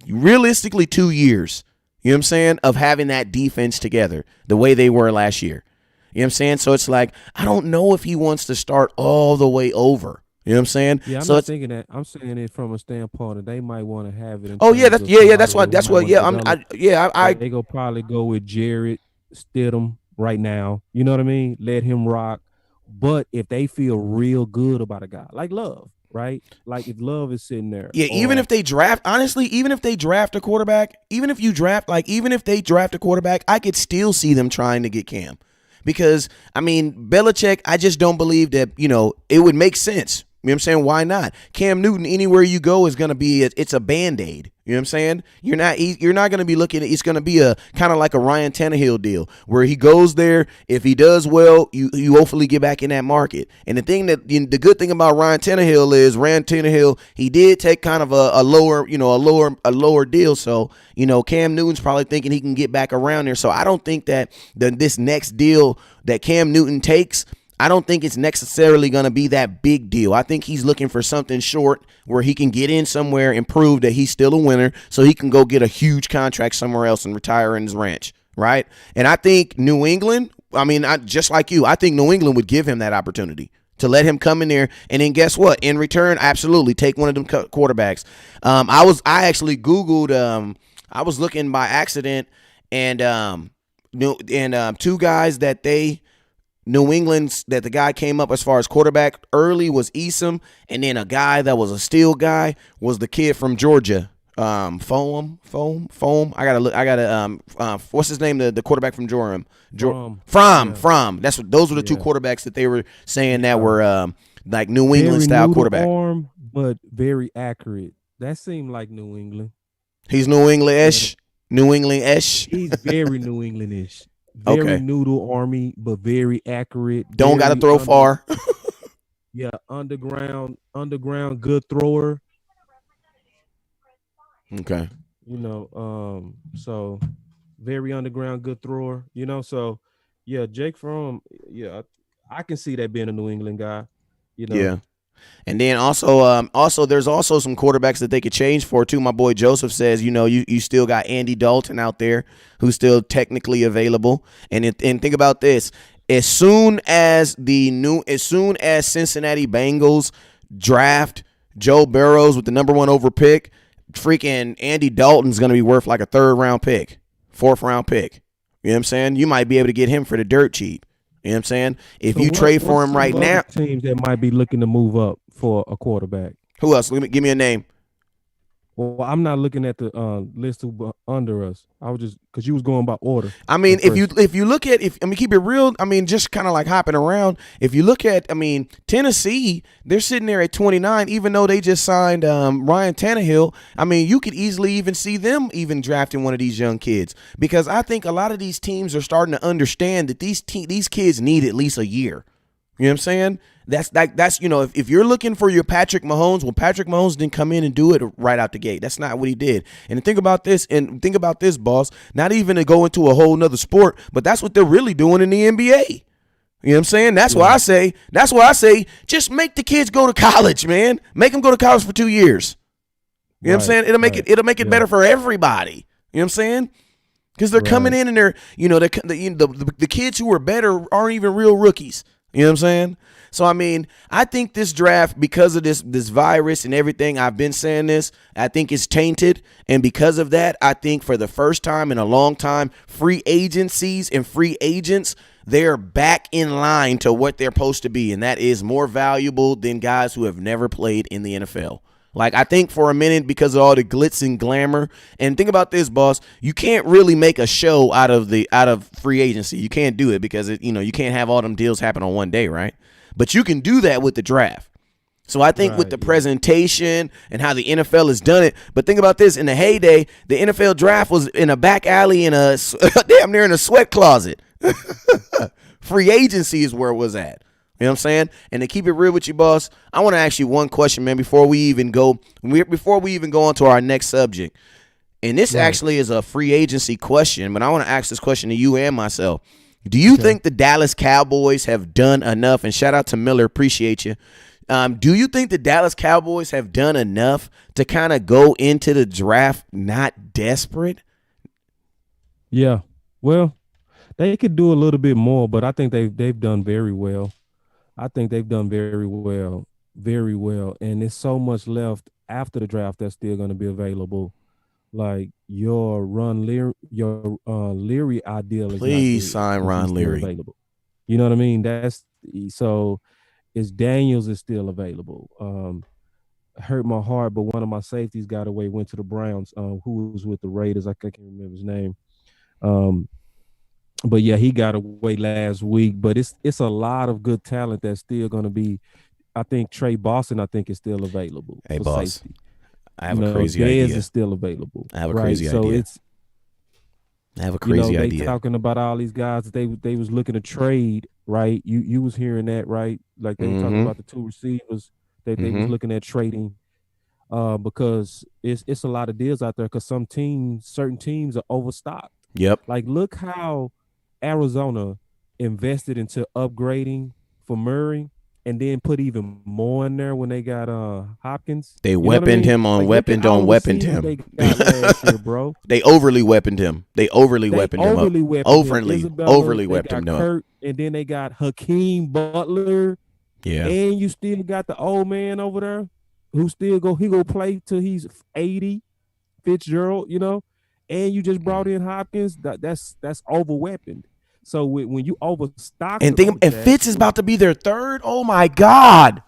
Speaker 3: realistically 2 years. You know what I'm saying, of having that defense together the way they were last year. You know what I'm saying? So it's like I don't know if he wants to start all the way over. You know what I'm saying?
Speaker 4: Yeah, I'm
Speaker 3: so
Speaker 4: not thinking that. I'm saying it from a standpoint that they might want to have it.
Speaker 3: Oh yeah, that's what
Speaker 4: They go probably go with Jared Stidham right now. You know what I mean? Let him rock. But if they feel real good about a guy like Love, right? Like if Love is sitting there,
Speaker 3: even if they draft, honestly, even if they draft a quarterback, even if they draft a quarterback, I could still see them trying to get Cam, because I mean Belichick, I just don't believe that it would make sense. You know what I'm saying? Why not? Cam Newton, anywhere you go, is going to be it's a Band-Aid. You know what I'm saying? You're not going to be looking at, it's going to be a kind of like a Ryan Tannehill deal where he goes there. If he does well, you hopefully get back in that market. And the good thing about Ryan Tannehill, he did take kind of a lower deal. So, Cam Newton's probably thinking he can get back around there. So I don't think that this next deal that Cam Newton takes, I don't think it's necessarily going to be that big deal. I think he's looking for something short where he can get in somewhere and prove that he's still a winner, so he can go get a huge contract somewhere else and retire in his ranch, right? And I think New England, just like you, I think New England would give him that opportunity to let him come in there, and then guess what? In return, absolutely take one of them quarterbacks. I actually Googled. I was looking by accident, and two guys that New England's that the guy came up as far as quarterback early was Eason, and then a guy that was a steal guy was the kid from Georgia, Foam. I gotta what's his name? The quarterback from Durham. From. Those were the two quarterbacks that they were saying that were like New England style quarterback.
Speaker 4: Arm, but very accurate. That seemed like New England.
Speaker 3: He's New England-ish. New England-ish.
Speaker 4: He's very New England-ish. Very noodle army, but very accurate.
Speaker 3: Don't got to throw far.
Speaker 4: Yeah, underground, good thrower.
Speaker 3: Okay.
Speaker 4: So very underground, good thrower. So yeah, Jake Fromm. Yeah, I can see that being a New England guy.
Speaker 3: Yeah. And then also there's also some quarterbacks that they could change for too. My boy Joseph says, you still got Andy Dalton out there who's still technically available. And think about this: as soon as Cincinnati Bengals draft Joe Burrows with the number 1 overall pick, freaking Andy Dalton's going to be worth like a 3rd round pick, 4th round pick. You know what I'm saying? You might be able to get him for the dirt cheap. You know what I'm saying? If you trade for him right now,
Speaker 4: teams that might be looking to move up for a quarterback.
Speaker 3: Who else? Give me a name.
Speaker 4: Well, I'm not looking at the list under us. I was just because you was going by order.
Speaker 3: I mean, if you look at keep it real. Just kind of like hopping around. If you look at Tennessee, they're sitting there at 29, even though they just signed Ryan Tannehill. You could easily even see them even drafting one of these young kids, because I think a lot of these teams are starting to understand that these kids need at least a year. You know what I'm saying? That's if you're looking for your Patrick Mahomes, well, Patrick Mahomes didn't come in and do it right out the gate. That's not what he did. And think about this, boss. Not even to go into a whole nother sport, but that's what they're really doing in the NBA. You know what I'm saying? That's why I say just make the kids go to college, man. Make them go to college for 2 years. You know what I'm saying? It'll make it better for everybody. You know what I'm saying? Because they're coming in and they're the kids who are better aren't even real rookies. You know what I'm saying? So, I think this draft, because of this virus and everything, I've been saying this, I think it's tainted. And because of that, I think for the first time in a long time, free agencies and free agents, they're back in line to what they're supposed to be. And that is more valuable than guys who have never played in the NFL. Like, I think for a minute, because of all the glitz and glamour, and think about this, boss, you can't really make a show out of free agency. You can't do it because you can't have all them deals happen on one day, right? But you can do that with the draft. So I think with the presentation and how the NFL has done it, but think about this: in the heyday, the NFL draft was in a back alley in damn near in a sweat closet. Free agency is where it was at. You know what I'm saying? And to keep it real with you, boss, I want to ask you one question, man, before we even go on to our next subject. And this actually is a free agency question, but I want to ask this question to you and myself. Do you think the Dallas Cowboys have done enough? And shout out to Miller, appreciate you. Do you think the Dallas Cowboys have done enough to kind of go into the draft not desperate?
Speaker 4: Yeah. Well, they could do a little bit more, but I think they've done very well. I think they've done very well, very well. And there's so much left after the draft that's still going to be available. Like your Leary ideal is
Speaker 3: Please sign Ron Leary.
Speaker 4: Available. You know what I mean? So it's Daniels is still available. Hurt my heart, but one of my safeties got away, went to the Browns. Who was with the Raiders? I can't remember his name. But yeah, he got away last week. But it's a lot of good talent that's still going to be. I think Trey Boston, is still available.
Speaker 3: Hey,
Speaker 4: for
Speaker 3: boss,
Speaker 4: safety.
Speaker 3: I have a crazy idea.
Speaker 4: Is still available.
Speaker 3: I have a crazy idea. I have a crazy idea.
Speaker 4: They talking about all these guys that they was looking to trade, right? You was hearing that, right? Like they were talking about the two receivers that they was looking at trading. Because it's a lot of deals out there. Because certain teams are overstocked.
Speaker 3: Yep.
Speaker 4: Like look how Arizona invested into upgrading for Murray, and then put even more in there when they got Hopkins.
Speaker 3: They weaponed him on weaponed on weaponed him.
Speaker 4: They got last year, bro.
Speaker 3: They overly weaponed him. They overly weaponed him up. Overly weaponed him up.
Speaker 4: And then they got Hakeem Butler.
Speaker 3: Yeah.
Speaker 4: And you still got the old man over there who still go play till he's 80, Fitzgerald, and you just brought in Hopkins. That's over weaponed. So when you overstock,
Speaker 3: and Fitz is about to be their third. Oh my God,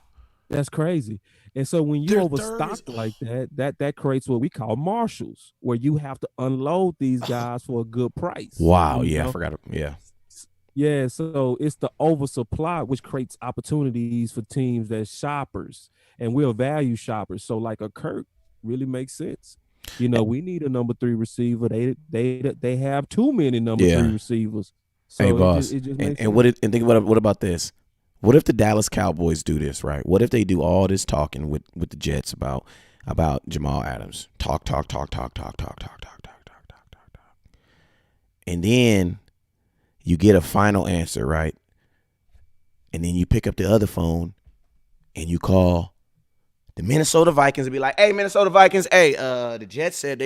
Speaker 4: that's crazy. And so when you overstock like that creates what we call marshals, where you have to unload these guys for a good price.
Speaker 3: Wow, I forgot.
Speaker 4: Yeah. So it's the oversupply which creates opportunities for teams that's shoppers, and we're value shoppers. So like a Kirk really makes sense. We need a number 3 receiver. They have too many number 3 receivers. So
Speaker 3: hey, boss, what about this? What if the Dallas Cowboys do this, right? What if they do all this talking with the Jets about Jamal Adams? Talk. And then you get a final answer, right? And then you pick up the other phone and you call the Minnesota Vikings and be like, hey, Minnesota Vikings, the Jets said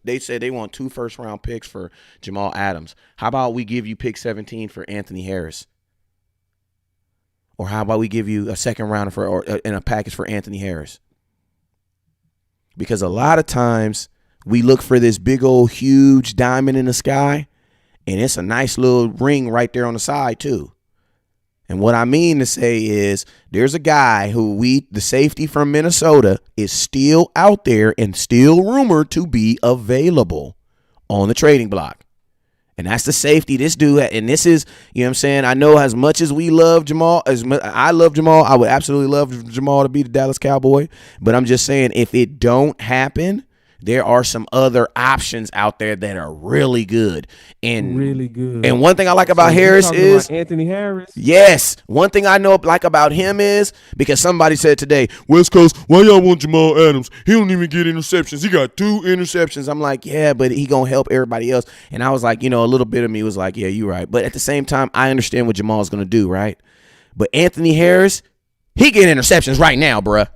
Speaker 3: they said they want 2 first-round picks for Jamal Adams. How about we give you pick 17 for Anthony Harris? Or how about we give you a second rounder in a package for Anthony Harris? Because a lot of times we look for this big old huge diamond in the sky, and it's a nice little ring right there on the side too. And what I mean to say is there's a guy who the safety from Minnesota is still out there and still rumored to be available on the trading block. And that's the safety this dude. And this is, you know what I'm saying? I know as much as we love Jamal, I love Jamal, I would absolutely love Jamal to be the Dallas Cowboy. But I'm just saying if it don't happen, there are some other options out there that are really good. And one thing I like about Harris is
Speaker 4: Anthony Harris.
Speaker 3: Yes. One thing I like about him is because somebody said today, West Coast, why y'all want Jamal Adams? He don't even get interceptions. He got 2 interceptions. I'm like, yeah, but he gonna help everybody else. And I was like, a little bit of me was like, yeah, you're right. But at the same time, I understand what Jamal's gonna do, right? But Anthony Harris, he get interceptions right now, bruh.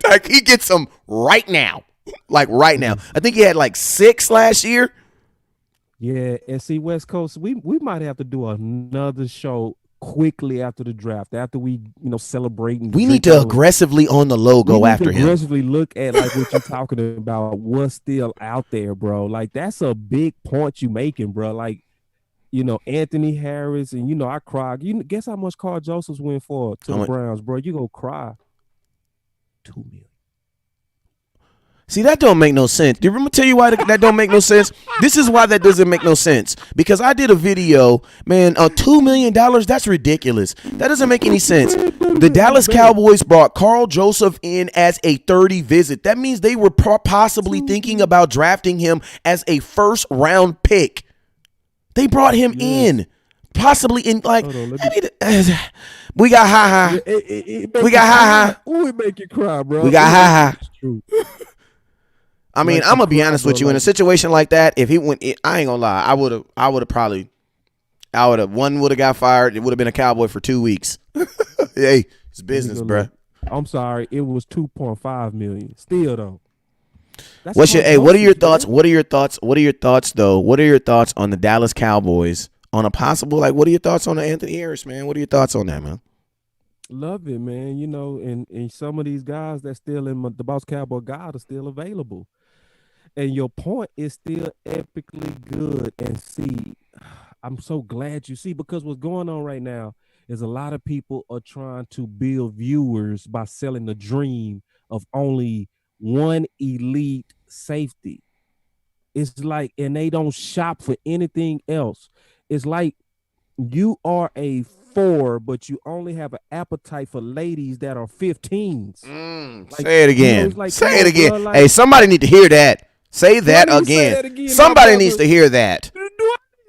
Speaker 3: Like he gets them right now. Like right now. I think he had like 6 last year.
Speaker 4: Yeah, and see, West Coast, we might have to do another show quickly after the draft, after we, celebrate.
Speaker 3: We need to aggressively on the logo after him.
Speaker 4: Aggressively look at like what you're talking about, what's still out there, bro. Like that's a big point you making, bro. Like, Anthony Harris, and I cried. Guess how much Carl Josephs went for to the Browns, bro? You gonna cry. $2 million.
Speaker 3: See, that don't make no sense. I'm going to tell you why that don't make no sense. This is why that doesn't make no sense. Because I did a video, man, $2 million, that's ridiculous. That doesn't make any sense. The Dallas Cowboys brought Carl Joseph in as a 30 visit. That means they were possibly thinking about drafting him as a first-round pick. They brought him in. possibly in like.
Speaker 4: Hold on,
Speaker 3: We got high. We got high.
Speaker 4: Ooh, it make you cry, bro.
Speaker 3: We got high.
Speaker 4: It's true.
Speaker 3: I mean, I'm gonna be honest with you. In a situation like that, if he went, I ain't gonna lie. I would have probably. One would have got fired. It would have been a Cowboy for 2 weeks. Hey, it's business, bro.
Speaker 4: I'm sorry. It was 2.5 million. Still though.
Speaker 3: What are your thoughts? What are your thoughts? What are your thoughts though? What are your thoughts on the Dallas Cowboys on a possible what are your thoughts on Anthony Harris, man? What are your thoughts on that, man?
Speaker 4: Love it, man. You know, and some of these guys that still in the Boss Cowboy God are still available. And your point is still epically good. And see, I'm so glad you see, because what's going on right now is a lot of people are trying to build viewers by selling the dream of only one elite safety. It's like, and they don't shop for anything else. It's like you are a 4, but you only have an appetite for ladies that are 15s.
Speaker 3: Say it again. Say it again.
Speaker 4: Bro,
Speaker 3: hey, somebody need to hear that. Say that again. Somebody needs to hear that.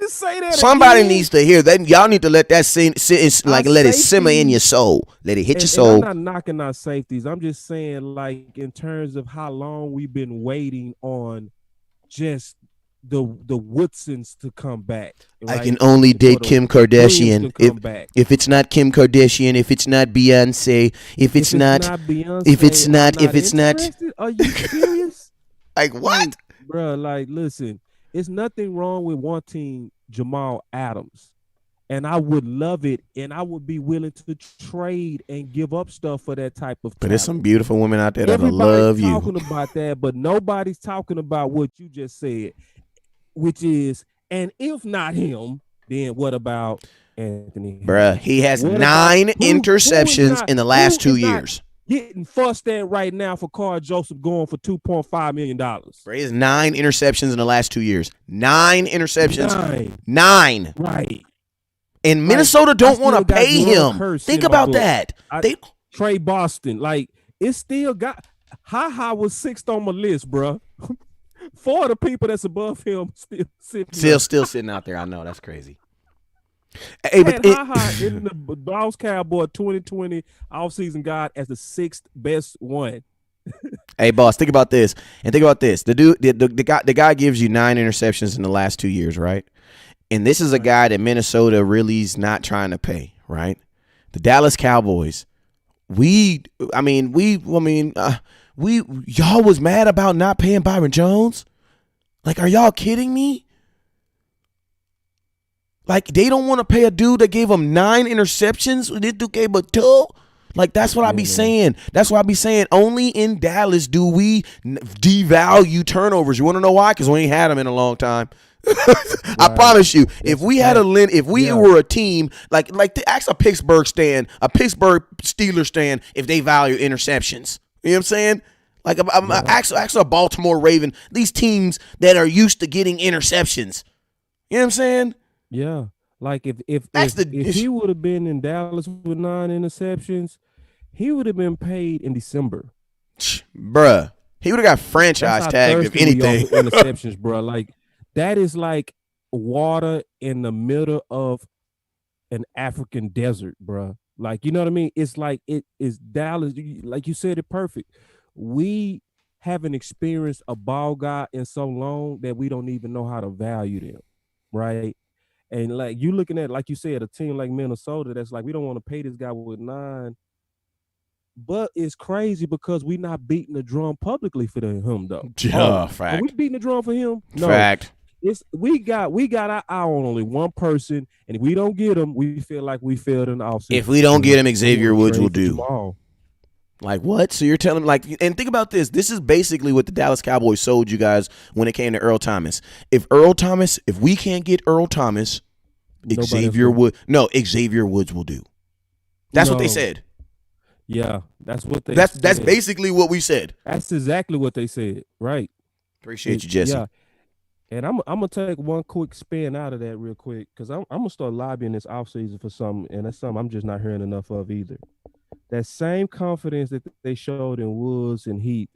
Speaker 4: Say that
Speaker 3: Somebody
Speaker 4: again.
Speaker 3: needs to hear that. Y'all need to let that sit like let it simmer in your soul. Let it hit your soul.
Speaker 4: I'm not knocking our safeties. I'm just saying, like, in terms of how long we've been waiting on just the Woodsons to come back. Right?
Speaker 3: I can only date Kim Kardashian. If it's not Kim Kardashian, if it's not Beyonce, if it's not
Speaker 4: Beyonce, are you serious?
Speaker 3: Like what?
Speaker 4: Bro, like, listen, it's nothing wrong with wanting Jamal Adams. And I would love it, and I would be willing to trade and give up stuff for that type of talent.
Speaker 3: But there's some beautiful women out there that love you.
Speaker 4: Everybody's talking about that, but nobody's talking about what you just said, which is, and if not him, then what about Anthony?
Speaker 3: Bruh, he has 9 interceptions in the last 2 years.
Speaker 4: Getting fussed at right now for Carl Joseph going for $2.5 million.
Speaker 3: Bro, he has 9 interceptions in the last 2 years. 9 interceptions. 9.
Speaker 4: Right.
Speaker 3: And Minnesota don't want to pay him. Think about that.
Speaker 4: Trey Boston, like, it still got Ha was 6th on my list, bro. 4 of the people that's above him still
Speaker 3: sitting out there. I know, that's crazy.
Speaker 4: Hey, but in the Boss Cowboy 2020 offseason guide as the 6th best one.
Speaker 3: Hey, boss, think about this. And think about this. The guy gives you 9 interceptions in the last 2 years, right? And this is a guy that Minnesota really is not trying to pay, right? The Dallas Cowboys. Y'all was mad about not paying Byron Jones? Like, are y'all kidding me? Like, they don't want to pay a dude that gave them 9 interceptions. This dude gave a 2. Like, that's what I be saying. That's what I be saying. Only in Dallas do we devalue turnovers. You want to know why? Because we ain't had them in a long time. I promise you, if we had were a team like ask a Pittsburgh Steelers stand if they value interceptions. You know what I'm saying? Like, ask a Baltimore Raven. These teams that are used to getting interceptions. You know what I'm saying?
Speaker 4: Yeah, like if he would have been in Dallas with 9 interceptions, he would have been paid in December.
Speaker 3: Bruh, he would have got franchise tagged if anything.
Speaker 4: Interceptions, bro. Like, that is like water in the middle of an African desert, bro. Like, you know what I mean? It's like it is Dallas. Like you said it perfect. We haven't experienced a ball guy in so long that we don't even know how to value them, right? And like you looking at, like you said, a team like Minnesota that's like, we don't want to pay this guy with 9. But it's crazy because we not beating the drum publicly for him, though.
Speaker 3: Fact.
Speaker 4: Are we beating the drum for him? No.
Speaker 3: Fact.
Speaker 4: We got our eye on only one person, and if we don't get him, we feel like we failed in the offseason.
Speaker 3: If we don't get him, Xavier Woods will do. Like, what? So you're telling me, like, and think about this. This is basically what the Dallas Cowboys sold you guys when it came to Earl Thomas. If we can't get Earl Thomas, Xavier Woods will do. That's what they said.
Speaker 4: Yeah, that's what they
Speaker 3: said. That's basically what we said.
Speaker 4: That's exactly what they said. Right.
Speaker 3: Appreciate you, Jesse.
Speaker 4: Yeah. And I'm gonna take one quick spin out of that real quick, because I'm gonna start lobbying this offseason for something, and that's something I'm just not hearing enough of either. That same confidence that they showed in Woods and Heath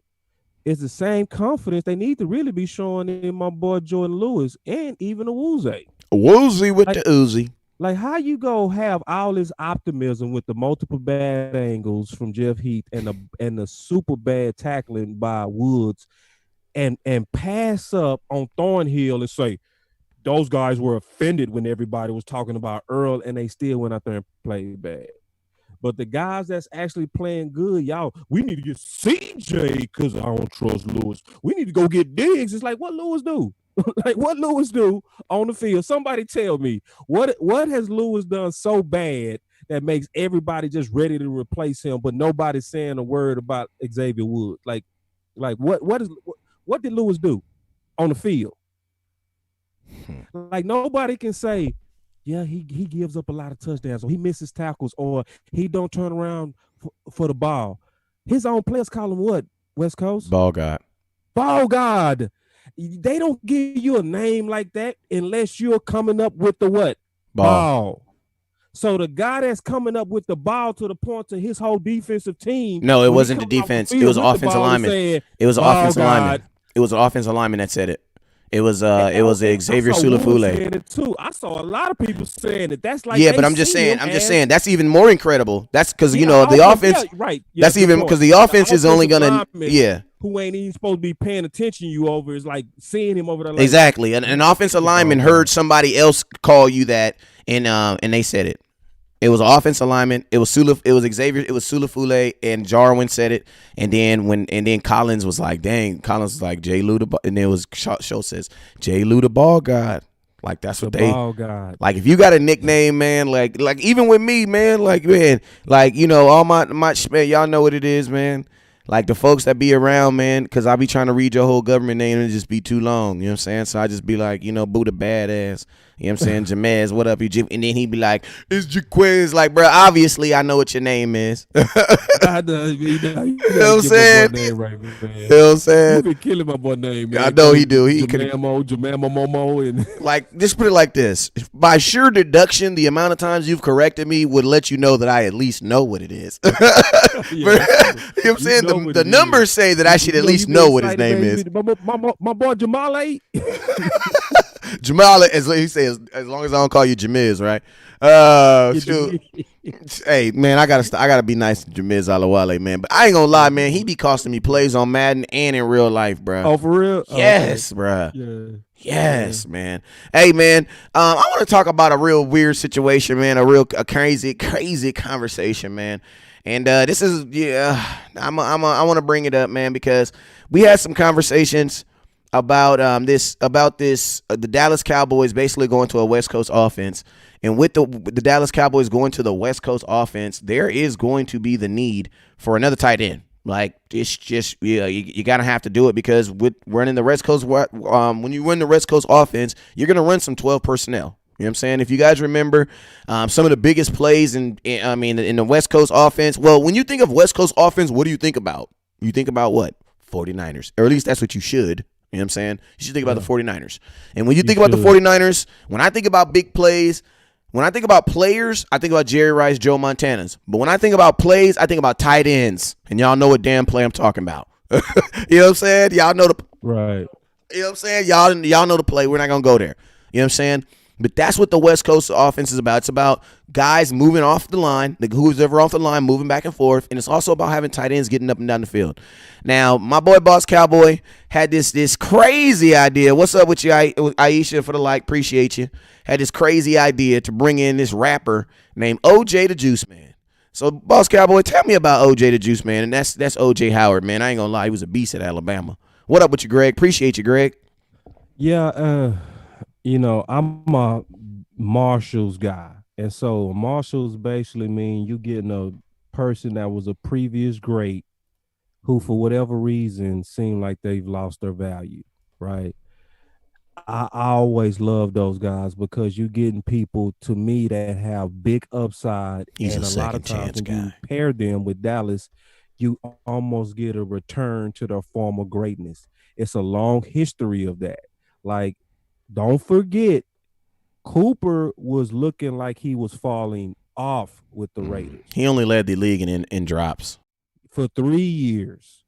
Speaker 4: is the same confidence they need to really be showing in my boy Jordan Lewis and even a Woozy.
Speaker 3: Woozy with the Uzi.
Speaker 4: Like, how you go have all this optimism with the multiple bad angles from Jeff Heath and the super bad tackling by Woods, and pass up on Thornhill and say those guys were offended when everybody was talking about Earl, and they still went out there and played bad. But the guys that's actually playing good, y'all, we need to get CJ because I don't trust Lewis. We need to go get Diggs. It's like, what Lewis do? Like, what Lewis do on the field? Somebody tell me, what has Lewis done so bad that makes everybody just ready to replace him, but nobody's saying a word about Xavier Woods? Like what did Lewis do on the field? Like, nobody can say, yeah, he gives up a lot of touchdowns, or he misses tackles, or he don't turn around for the ball. His own players call him what, West Coast?
Speaker 3: Ball God.
Speaker 4: Ball God. They don't give you a name like that unless you're coming up with the what? Ball. So the guy that's coming up with the ball to the point to his whole defensive team.
Speaker 3: No, it wasn't the defense. It was offensive lineman. It was an offensive lineman. It was an offensive lineman that said it. It was Xavier Sulafule
Speaker 4: too. I saw a lot of people saying it. That's like,
Speaker 3: yeah, but I'm just saying that's even more incredible. That's because the offense,
Speaker 4: right?
Speaker 3: Yeah, that's even because the offense is only gonna
Speaker 4: who ain't even supposed to be paying attention to you over is like seeing him over there. Like,
Speaker 3: exactly. An offensive lineman heard somebody else call you that, and they said it. It was an offensive lineman. It was Xavier. It was Sulafule, and Jarwin said it. And then Collins was like, "Dang!" Collins was like, "J. Lou the," and then it was Show says, "J. Lou the ball god." Like, that's what
Speaker 4: ball god.
Speaker 3: Like, if you got a nickname, man, like even with me, man, like, man, like, all my man, y'all know what it is, man. Like, the folks that be around, man, because I be trying to read your whole government name and it just be too long. You know what I'm saying? So I just be like, Buddha badass. You know what I'm saying? Jamez, what up? And then he be like, it's Jaquez. Like, bro, obviously I know what your name is. You know what I'm saying? You know what I'm saying?
Speaker 4: You been killing my boy name, man.
Speaker 3: I know he do. He
Speaker 4: Jamamo Momo. And
Speaker 3: like, just put it like this. By sheer deduction, the amount of times you've corrected me would let you know that I at least know what it is. You know what I'm saying? The numbers say that I should at least know what his name is.
Speaker 4: My boy Jamal.
Speaker 3: Jamal, as he says, as long as I don't call you Jamiz, right? Shoot. Hey, man, I gotta be nice to Jamiz Alawale, man. But I ain't gonna lie, man, he be costing me plays on Madden and in real life, bro.
Speaker 4: Oh, for real?
Speaker 3: Yes, okay. Bro. Yeah. Yes, man. Hey, man, I want to talk about a real weird situation, man. A crazy conversation, man. And this is, I want to bring it up, man, because we had some conversations about the Dallas Cowboys basically going to a West Coast offense. And with the Dallas Cowboys going to the West Coast offense, there is going to be the need for another tight end. Like, it's just, you gotta have to do it, because with running the West Coast, when you run the West Coast offense, you're gonna run some 12 personnel. You know what I'm saying? If you guys remember some of the biggest plays in the West Coast offense, well, when you think of West Coast offense, what do you think about? You think about what? 49ers. Or at least that's what you should. You know what I'm saying? You should think about the 49ers. And when you think about the 49ers, when I think about big plays, when I think about players, I think about Jerry Rice, Joe Montana's. But when I think about plays, I think about tight ends. And y'all know what damn play I'm talking about. You know what I'm saying? Y'all know the
Speaker 4: right.
Speaker 3: You know what I'm saying? Y'all know the play. We're not gonna go there. You know what I'm saying? But that's what the West Coast offense is about. It's about guys moving off the line, who's ever off the line, moving back and forth. And it's also about having tight ends getting up and down the field. Now, my boy Boss Cowboy had this crazy idea. What's up with you, Aisha, for the like? Appreciate you. Had this crazy idea to bring in this rapper named OJ the Juice Man. So, Boss Cowboy, tell me about OJ the Juice Man. And that's OJ Howard, man. I ain't gonna lie. He was a beast at Alabama. What up with you, Greg? Appreciate you, Greg.
Speaker 4: Yeah, I'm a marshals guy. And so marshals basically mean you getting a person that was a previous great who, for whatever reason, seem like they've lost their value, right? I always love those guys because you're getting people, to me, that have big upside.
Speaker 3: He's
Speaker 4: and
Speaker 3: a
Speaker 4: lot of times when
Speaker 3: guy.
Speaker 4: you pair them with Dallas, you almost get a return to their former greatness. It's a long history of that. Like, don't forget, Cooper was looking like he was falling off with the Raiders.
Speaker 3: He only led the league in drops
Speaker 4: for 3 years,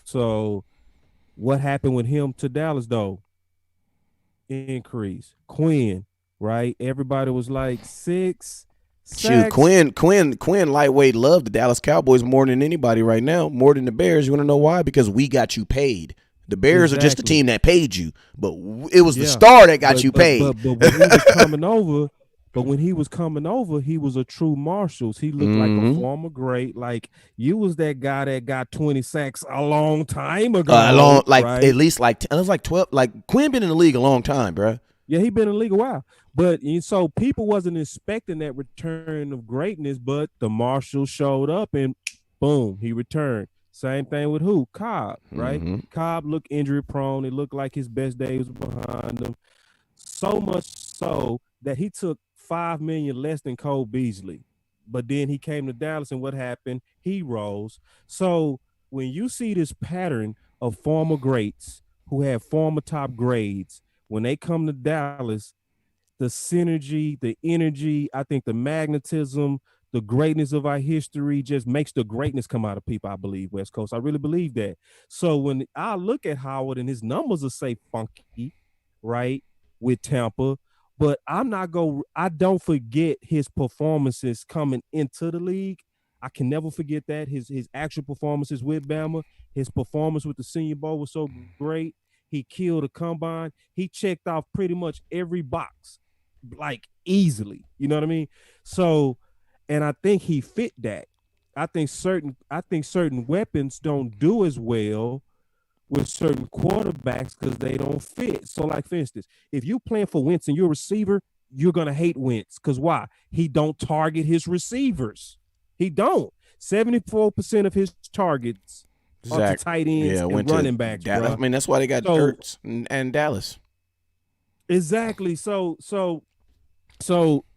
Speaker 4: So what happened with him to Dallas, though? Increase. Quinn, right? Everybody was like 6
Speaker 3: Shoot,
Speaker 4: sacks.
Speaker 3: Quinn lightweight loved the Dallas Cowboys more than anybody right now, more than the Bears. You want to know why? Because we got you paid. The Bears are just a
Speaker 4: Exactly.
Speaker 3: team that paid you, but it was the
Speaker 4: Yeah.
Speaker 3: star that got you paid.
Speaker 4: But when he was coming over, he was a true Marshalls. He looked like a
Speaker 3: Mhm.
Speaker 4: former great. Like you was that guy that got 20 sacks a long time
Speaker 3: Long,
Speaker 4: ago,
Speaker 3: like
Speaker 4: right?
Speaker 3: at least like it was like 12. Like Quinn been in the league a long time, bro.
Speaker 4: Yeah, he been in the league a while. But so people wasn't expecting that return of greatness, but the Marshalls showed up and boom, he returned. Same thing with who? Cobb, right?
Speaker 3: Mhm.
Speaker 4: Cobb looked injury prone. It looked like his best days were behind him. So much so that he took $5 million less than Cole Beasley. But then he came to Dallas, and what happened? He rose. So when you see this pattern of former greats who have former top grades, when they come to Dallas, the synergy, the energy, I think the magnetism, the greatness of our history just makes the greatness come out of people, I believe, West Coast. I really believe that. So when I look at Howard and his numbers will say funky, right, with Tampa, but I don't forget his performances coming into the league. I can never forget that. His actual performances with Bama, his performance with the Senior Bowl was so great. He killed a combine. He checked off pretty much every box like easily. You know what I mean? So, and I think he fit that. I think certain weapons don't do as well with certain quarterbacks because they don't fit. So, like for instance, if you playing for Wentz and you're a receiver, you're gonna hate Wentz because why? He don't target his receivers. He don't. 74% of his targets are to
Speaker 3: Zach,
Speaker 4: tight ends
Speaker 3: yeah,
Speaker 4: and
Speaker 3: went to
Speaker 4: running backs,
Speaker 3: Dallas.
Speaker 4: bro.
Speaker 3: I mean, that's why they got
Speaker 4: So
Speaker 3: Ertz and Dallas.
Speaker 4: exactly. So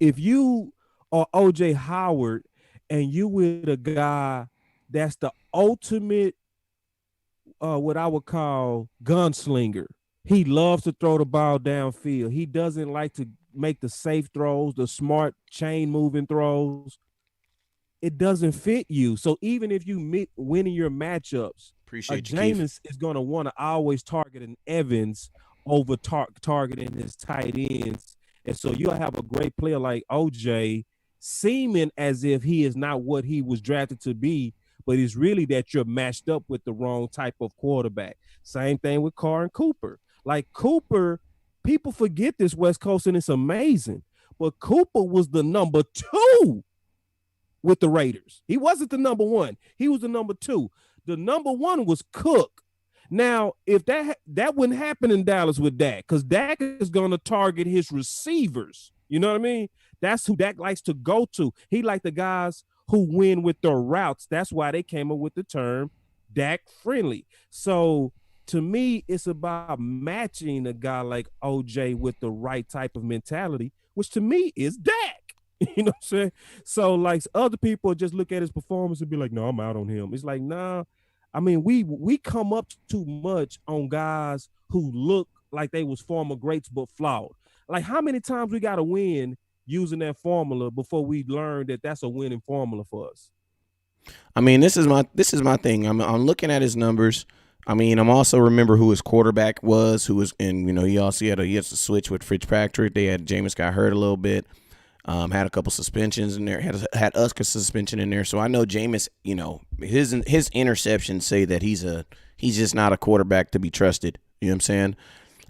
Speaker 4: if you are OJ Howard and you with a guy that's the ultimate what I would call gunslinger. He loves to throw the ball downfield. He doesn't like to make the safe throws, the smart chain moving throws. It doesn't fit you. So even if you winning your matchups, a
Speaker 3: Appreciate you, Keith.
Speaker 4: Jameis is going to want to always target an Evans over targeting his tight ends. And so you'll have a great player like OJ seeming as if he is not what he was drafted to be, but it's really that you're matched up with the wrong type of quarterback. Same thing with Carr and Cooper. Like Cooper, people forget this West Coast, and it's amazing. But Cooper was the number 2 with the Raiders. He wasn't the number 1. He was the number 2. The number 1 was Cook. Now, if that wouldn't happen in Dallas with Dak, because Dak is going to target his receivers. You know what I mean? That's who Dak likes to go to. He like the guys who win with their routes. That's why they came up with the term Dak friendly. So to me, it's about matching a guy like OJ with the right type of mentality, which to me is Dak. You know what I'm saying? So like other people just look at his performance and be like, no, I'm out on him. It's like, nah. I mean, we come up too much on guys who look like they was former greats but flawed. Like how many times we got to win using that formula before we learn that that's a winning formula for us?
Speaker 3: I mean, this is my thing. I'm looking at his numbers. I mean, I'm also remember who his quarterback was, who was, and he also had to switch with Fitzpatrick. They had Jameis got hurt a little bit. Had a couple suspensions in there. Had Uska suspension in there. So I know Jameis, his interceptions say that he's just not a quarterback to be trusted. You know what I'm saying?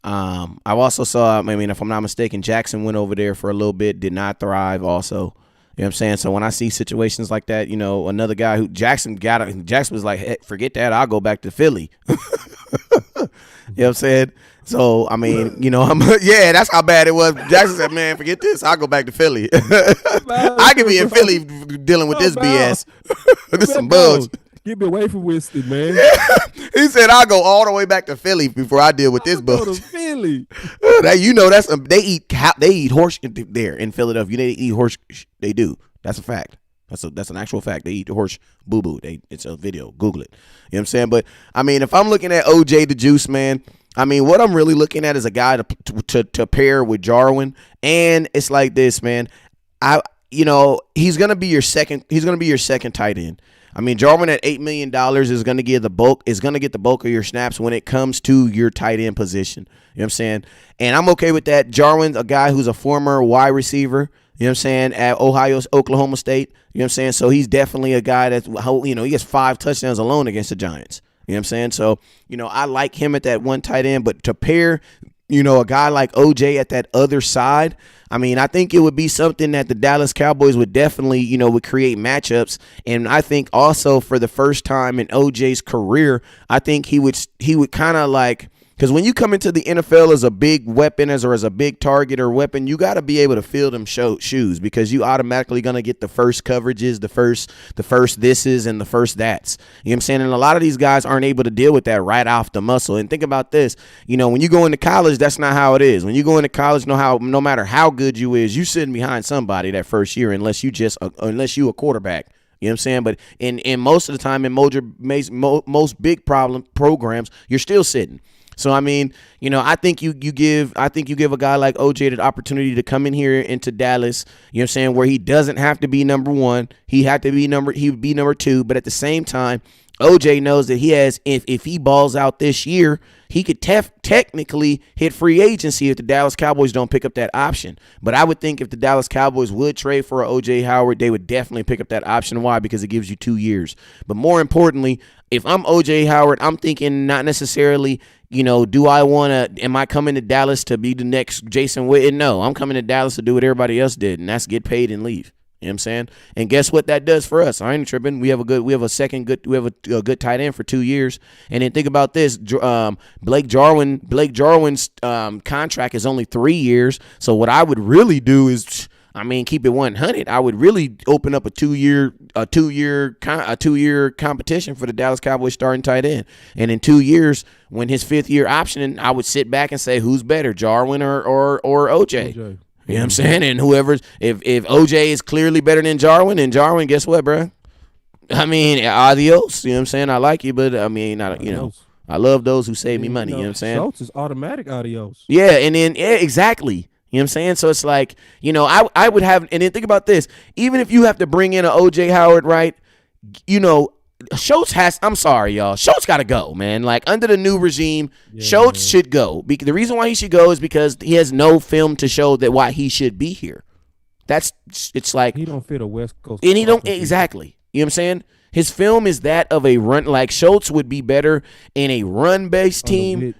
Speaker 3: I've also saw, I mean, if I'm not mistaken, Jackson went over there for a little bit, did not thrive also. You know what I'm saying? So when I see situations like that, another guy who Jackson was like, hey, forget that, I'll go back to Philly. You know what I'm saying? So, I mean, yeah, that's how bad it was. Jackson said, man, forget this. I'll go back to Philly. I could be in Philly dealing with this BS. This is some bugs.
Speaker 4: Get me away from Winston, man.
Speaker 3: He said, I'll go all the way back to Philly before I deal with this
Speaker 4: Go
Speaker 3: bug.
Speaker 4: to Philly.
Speaker 3: They eat horse there in Philadelphia. They eat horse. They do. That's a fact. That's an actual fact. They eat horse boo-boo. It's a video. Google it. You know what I'm saying? But, I mean, if I'm looking at OJ the Juice, man, I mean, what I'm really looking at is a guy to pair with Jarwin. And it's like this, man. he's gonna be your second. He's gonna be your second tight end. I mean, Jarwin at $8 million is gonna get the bulk of your snaps when it comes to your tight end position. You know what I'm saying? And I'm okay with that. Jarwin's a guy who's a former wide receiver. You know what I'm saying? At Oklahoma State. You know what I'm saying? So he's definitely a guy that's, he has 5 touchdowns alone against the Giants. You know what I'm saying? So, I like him at that one tight end, but to pair, a guy like OJ at that other side, I mean, I think it would be something that the Dallas Cowboys would definitely, would create matchups. And I think also for the first time in OJ's career, I think he would kind of like, because when you come into the NFL as a big weapon as a big target or weapon, you got to be able to fill them shoes, because you automatically going to get the first coverages, the first thises, and the first that's. You know what I'm saying? And a lot of these guys aren't able to deal with that right off the muscle. And think about this. When you go into college, that's not how it is. When you go into college, no matter how good you is, you sitting behind somebody that first year unless you a quarterback. You know what I'm saying? But in most of the time, in most big programs, you're still sitting. So, I mean, I think you give a guy like OJ the opportunity to come in here into Dallas, you know what I'm saying, where he doesn't have to be number 1. He would be number 2. But at the same time, OJ knows that he has, if he balls out this year, he could technically hit free agency if the Dallas Cowboys don't pick up that option. But I would think if the Dallas Cowboys would trade for OJ Howard, they would definitely pick up that option. Why? Because it gives you 2 years. But more importantly, if I'm OJ Howard, I'm thinking not necessarily, am I coming to Dallas to be the next Jason Witten? No, I'm coming to Dallas to do what everybody else did, and that's get paid and leave. You know what I'm saying? And guess what that does for us? I ain't tripping. We have a good tight end for 2 years. And then think about this. Blake Jarwin's contract is only 3 years. So what I would really do is, keep it 100. I would really open up a two year competition for the Dallas Cowboys starting tight end. And in 2 years, when his 5th year option, I would sit back and say, who's better, Jarwin or OJ? You know what I'm saying? And if OJ is clearly better than Jarwin, then Jarwin, guess what, bro? Adios. You know what I'm saying? I like you, but I love those who save me money. You know what I'm saying?
Speaker 4: Schultz is automatic adios.
Speaker 3: Yeah, and then exactly. You know what I'm saying? So it's like, I would have, and then think about this. Even if you have to bring in an OJ Howard, right? Schultz I'm sorry, y'all. Schultz got to go, man. Like, under the new regime, Schultz should go. The reason why he should go is because he has no film to show that why he should be here. It's like,
Speaker 4: he don't fit a West Coast.
Speaker 3: And he don't, exactly. You know what I'm saying? His film is that of a run. Like, Schultz would be better in a run-based team.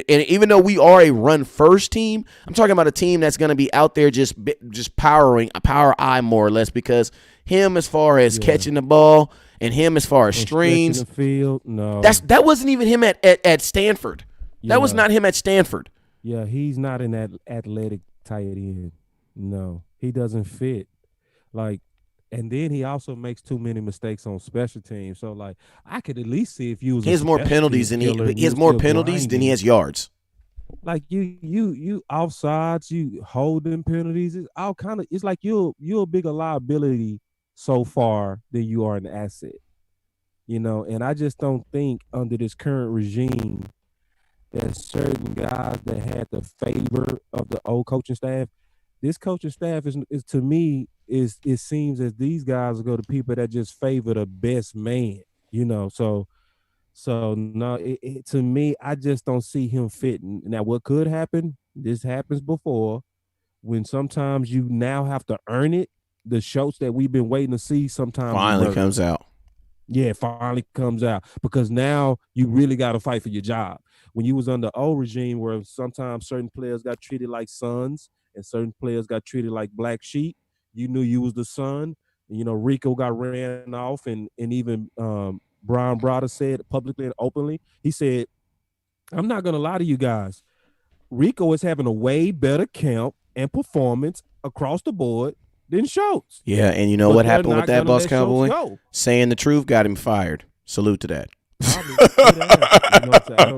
Speaker 3: And even though we are a run-first team, I'm talking about a team that's going to be out there just powering a power eye more or less, because him as far as catching the ball and him as far as strings,
Speaker 4: the field, no,
Speaker 3: that wasn't even him at Stanford. That was not him at Stanford.
Speaker 4: Yeah, he's not in that athletic tight end. No, he doesn't fit. Like, and then he also makes too many mistakes on special teams. So, like, I could at least see if you was.
Speaker 3: He has more penalties than he has more penalties than he has yards.
Speaker 4: Like, you offsides, you holding penalties. It's all kind of. It's like you're a bigger liability so far than you are an asset. And I just don't think under this current regime that certain guys that had the favor of the old coaching staff. This coaching staff is to me. It seems as these guys go to people that just favor the best man, So no, to me, I just don't see him fitting. Now, what could happen? This happens before, when sometimes you now have to earn it. The Schultz that we've been waiting to see sometimes
Speaker 3: finally comes out.
Speaker 4: Yeah, finally comes out, because now you really got to fight for your job. When you was under old regime, where sometimes certain players got treated like sons and certain players got treated like black sheep. You knew you was the son. Rico got ran off, and even Brian Browder said publicly and openly, he said, I'm not going to lie to you guys. Rico is having a way better camp and performance across the board than Schultz.
Speaker 3: Yeah, and you know what happened with that, Boss Cowboy? Saying the truth got him fired. Salute to that.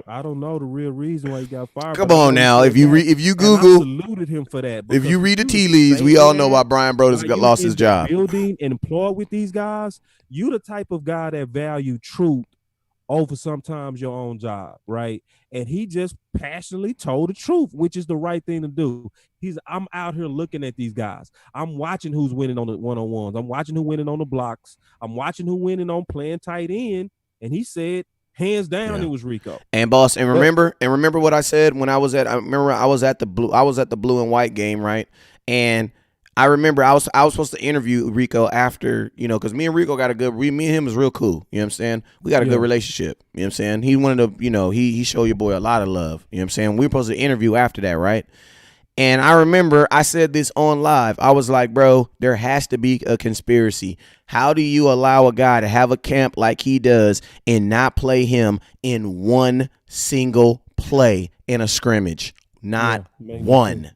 Speaker 4: I don't know the real reason why he got fired.
Speaker 3: Come on now, if you Google,
Speaker 4: I saluted him for that.
Speaker 3: If you read the tea leaves, we all know why Brian Broder's lost his job.
Speaker 4: Building and employed with these guys, you the type of guy that value truth over sometimes your own job, right? And he just passionately told the truth, which is the right thing to do. I'm out here looking at these guys. I'm watching who's winning on the one-on-ones. I'm watching who winning on the blocks. I'm watching who winning on playing tight end. And he said, hands down, it was Rico.
Speaker 3: And boss, and remember what I said when I was at the blue and white game, right? And I remember I was supposed to interview Rico after, because me and Rico got me and him is real cool. You know what I'm saying? We got a good relationship. You know what I'm saying? He wanted to, he showed your boy a lot of love. You know what I'm saying? We were supposed to interview after that, right? And I remember I said this on live. I was like, bro, there has to be a conspiracy. How do you allow a guy to have a camp like he does and not play him in one single play in a scrimmage? Not one.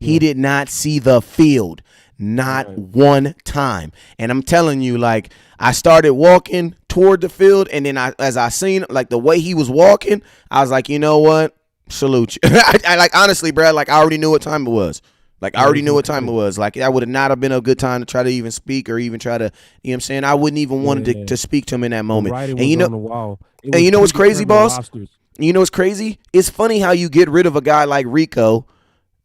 Speaker 3: He did not see the field, not one time. And I'm telling you, like, I started walking toward the field, and then as I seen, like, the way he was walking, I was like, you know what? Salute you. I like, honestly, bro, like, I already knew what time it was. Like, I already knew what time it was. Like, that would not have been a good time to try to even speak or even try to, you know what I'm saying? I wouldn't even want to speak to him in that moment.
Speaker 4: And
Speaker 3: on
Speaker 4: the wall.
Speaker 3: And you know what's crazy, boss? You know what's crazy? It's funny how you get rid of a guy like Rico,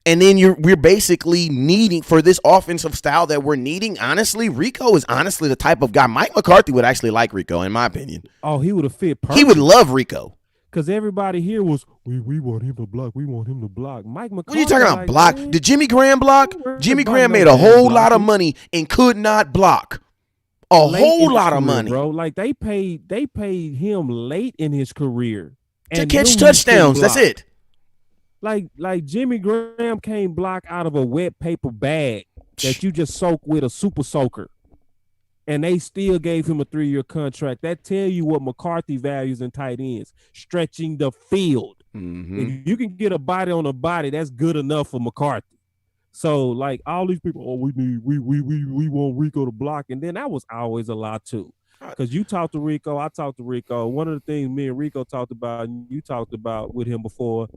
Speaker 3: and then we're basically needing for this offensive style that we're needing. Honestly, Rico is honestly the type of guy. Mike McCarthy would actually like Rico, in my opinion.
Speaker 4: Oh, he would have fit perfect.
Speaker 3: He would love Rico.
Speaker 4: Because everybody here was, we want him to block. We want him to block. Mike McCarthy.
Speaker 3: What are you talking about, block? Did Jimmy Graham block? Jimmy Graham made a whole lot of money and could not block. A whole lot of money,
Speaker 4: bro. Like, they paid him late in his career
Speaker 3: to catch touchdowns. That's it.
Speaker 4: Like Jimmy Graham came block out of a wet paper bag that you just soak with a super soaker. And they still gave him a 3-year contract. That tell you what McCarthy values in tight ends, stretching the field.
Speaker 3: Mm-hmm.
Speaker 4: If you can get a body on a body, that's good enough for McCarthy. So, like, all these people, we want Rico to block. And then that was always a lie too. Because you talked to Rico, I talked to Rico. One of the things me and Rico talked about, and you talked about with him before,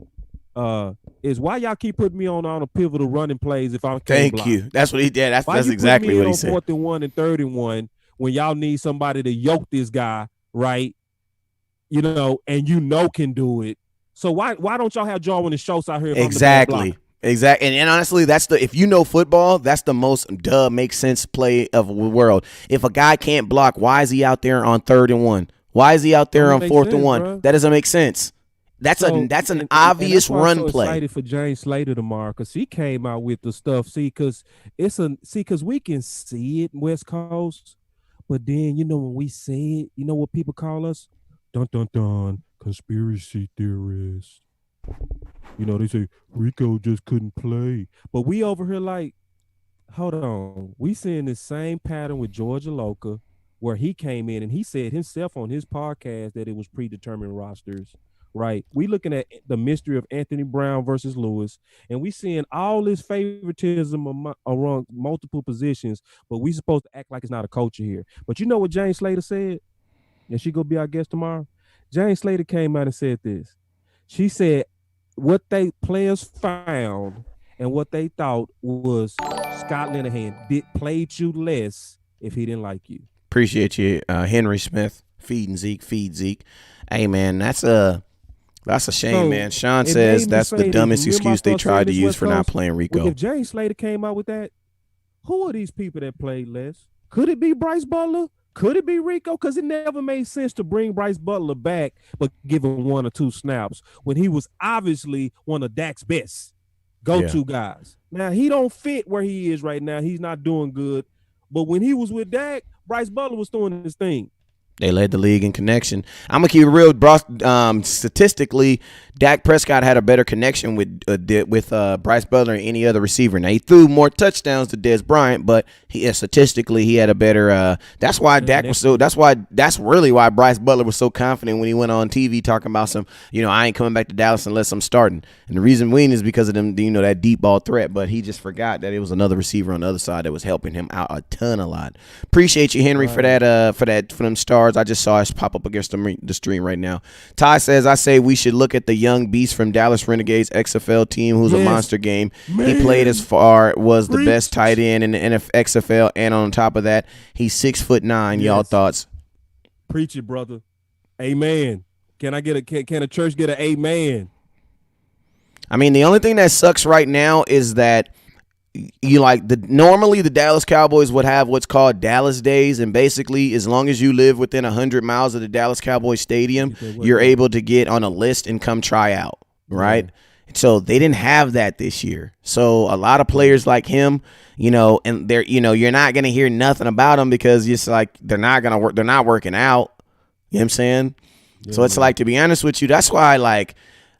Speaker 4: is why y'all keep putting me on all the pivotal running plays if I'm
Speaker 3: Thank you. That's what he did. That's exactly what he said.
Speaker 4: 4th and 1 and 3rd and 1 when y'all need somebody to yoke this guy, right? And can do it. So why don't y'all have Jarwin and Schultz out here?
Speaker 3: Exactly. And honestly, if you know football, that's the most makes sense play of the world. If a guy can't block, why is he out there on 3rd and 1? Why is he out there on 4th and 1? Bro. That doesn't make sense. That's an obvious run play.
Speaker 4: I'm excited for James Slater tomorrow because he came out with the stuff. Because we can see it West Coast, but then when we say it, you know what people call us? Dun dun dun, conspiracy theorists. They say Rico just couldn't play, but we over here like, hold on, we seeing the same pattern with Georgia Loca, where he came in and he said himself on his podcast that it was predetermined rosters. Right, we looking at the mystery of Anthony Brown versus Lewis, and we seeing all this favoritism around multiple positions, but we supposed to act like it's not a culture here. But you know what James Slater said? And she gonna be our guest tomorrow. James Slater came out and said this. She said what they players found and what they thought was Scott Linehan played you less if he didn't like you.
Speaker 3: Appreciate you, Henry Smith. Feed Zeke. Hey man, that's a shame, man. Sean says that's the dumbest excuse they tried to use for not playing Rico.
Speaker 4: If James Slater came out with that, who are these people that played less? Could it be Bryce Butler? Could it be Rico? Because it never made sense to bring Bryce Butler back but give him 1 or 2 snaps when he was obviously one of Dak's best go-to guys. Now, he don't fit where he is right now. He's not doing good. But when he was with Dak, Bryce Butler was doing his thing.
Speaker 3: They led the league in connection. I'm going to keep it real. Statistically, Dak Prescott had a better connection with Bryce Butler than any other receiver. Now, he threw more touchdowns to Dez Bryant, but statistically, he had a better that's why Dak was so – that's really why Bryce Butler was so confident when he went on TV talking about some, I ain't coming back to Dallas unless I'm starting. And the reason being is because of them, that deep ball threat. But he just forgot that it was another receiver on the other side that was helping him out a lot. Appreciate you, Henry, for them stars. I just saw us pop up against the stream right now. Ty says, I say we should look at the young beast from Dallas Renegades XFL team who's a monster game. Man. He played as far, was the best tight end in the XFL, and on top of that, he's 6'9". Yes. Y'all thoughts?
Speaker 4: Preach it, brother. Amen. Can I get a can a church get an amen?
Speaker 3: I mean, the only thing that sucks right now is that you like normally the Dallas Cowboys would have what's called Dallas Days, and basically as long as you live within 100 miles of the Dallas Cowboys stadium, you're able to get on a list and come try out, right?
Speaker 4: Yeah.
Speaker 3: So they didn't have that this year. So a lot of players like him, and they're you're not gonna hear nothing about them because it's like they're not gonna work. They're not working out. You know what I'm saying?
Speaker 4: Yeah,
Speaker 3: So it's
Speaker 4: man.
Speaker 3: like, to be honest with you, that's why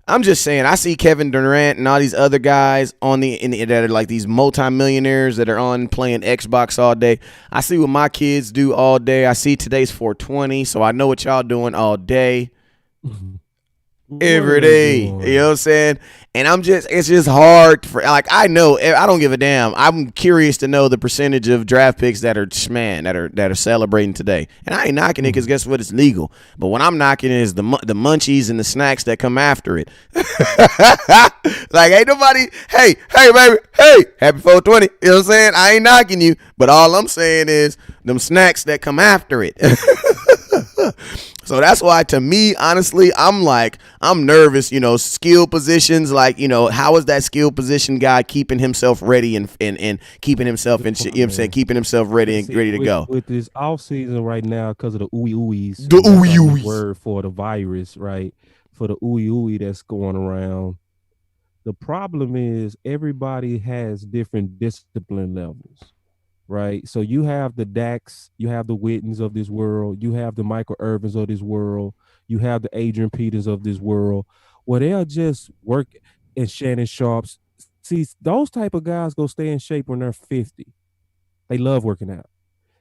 Speaker 3: I'm just saying, I see Kevin Durant and all these other guys that are like these multimillionaires that are on playing Xbox all day. I see what my kids do all day. I see today's 420, so I know what y'all doing all day,
Speaker 4: What are
Speaker 3: every
Speaker 4: they
Speaker 3: day. You know what
Speaker 4: doing?
Speaker 3: I'm saying? And it's just hard for, like, I know, I don't give a damn. I'm curious to know the percentage of draft picks that are, man, that are celebrating today. And I ain't knocking it because guess what? It's legal. But what I'm knocking is the munchies and the snacks that come after it. Like, ain't nobody, hey, baby, hey, happy 420. You know what I'm saying? I ain't knocking you. But all I'm saying is them snacks that come after it. So that's why, to me, honestly, I'm nervous, skill positions, like, how is that skill position guy keeping himself ready and keeping himself in shit, you know what I'm saying,
Speaker 4: Man.
Speaker 3: keeping himself ready and
Speaker 4: See,
Speaker 3: ready to go.
Speaker 4: with this off season right now, because of the ooey ooeys,
Speaker 3: The
Speaker 4: and that's our new
Speaker 3: ooey
Speaker 4: word for the virus, right? For the ooey ooey that's going around. The problem is everybody has different discipline levels, right? So you have the Dax, you have the Wittens of this world, you have the Michael Irvins of this world, you have the Adrian Peters of this world, where they'll just work, and Shannon Sharps. See, those type of guys go stay in shape when they're 50. They love working out.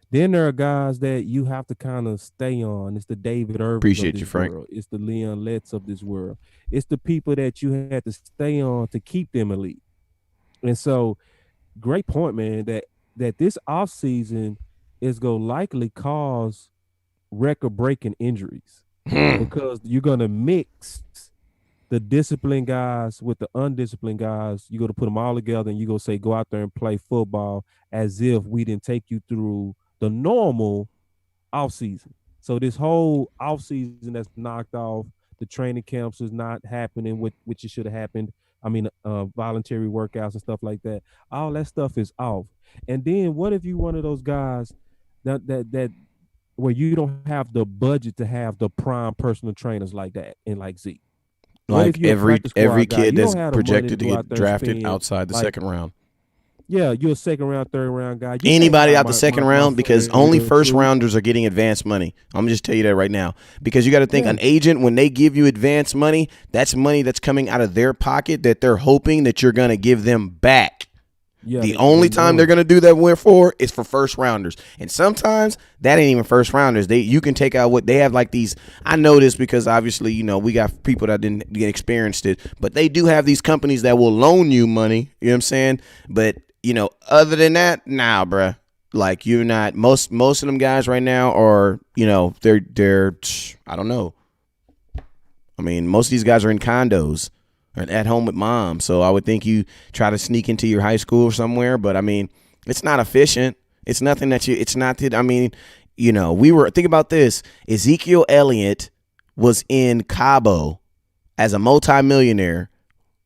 Speaker 4: Then there are guys that you have to kind of stay on. It's the David Irvins of
Speaker 3: Appreciate you,
Speaker 4: this
Speaker 3: Frank.
Speaker 4: world. It's the Leon Letts of this world. It's the people that you had to stay on to keep them elite. And so, great point, man. That this off season is gonna likely cause record breaking injuries because you're gonna mix the disciplined guys with the undisciplined guys. You're gonna put them all together, and you're gonna say, go out there and play football as if we didn't take you through the normal off season. So this whole off season that's knocked off, the training camps is not happening, which it should have happened. I mean, voluntary workouts and stuff like that. All that stuff is off. And then what if you one of those guys that where you don't have the budget to have the prime personal trainers like that and like Zeke? What if
Speaker 3: Like
Speaker 4: you're a
Speaker 3: every
Speaker 4: practice squad guy?
Speaker 3: kid
Speaker 4: You
Speaker 3: that's
Speaker 4: don't have the money to
Speaker 3: projected to
Speaker 4: go out
Speaker 3: get
Speaker 4: there and
Speaker 3: drafted
Speaker 4: spend
Speaker 3: outside the
Speaker 4: like,
Speaker 3: second round.
Speaker 4: yeah, you're a second round, third round guy. You can't
Speaker 3: Anybody
Speaker 4: hire
Speaker 3: out the second
Speaker 4: my
Speaker 3: round, because
Speaker 4: friend
Speaker 3: only
Speaker 4: Will
Speaker 3: first
Speaker 4: True.
Speaker 3: rounders are getting advance money. I'm gonna just tell you that right now, because you got to think,
Speaker 4: Yeah,
Speaker 3: an agent, when they give you advance money, that's money that's coming out of their pocket that they're hoping that you're gonna give them back.
Speaker 4: yeah,
Speaker 3: The
Speaker 4: they
Speaker 3: only time they're
Speaker 4: know.
Speaker 3: gonna do that for is for first rounders, and sometimes that ain't even first rounders. You can take out what they have, like these. I know this because obviously we got people that didn't get experienced it, but they do have these companies that will loan you money. You know what I'm saying? But other than that, nah, bruh. Like, you're not, most of them guys right now are, they're I don't know. I mean, most of these guys are in condos or at home with mom. So I would think you try to sneak into your high school somewhere, but I mean, it's not efficient. It's nothing it's not that, I mean, think about this. Ezekiel Elliott was in Cabo as a multimillionaire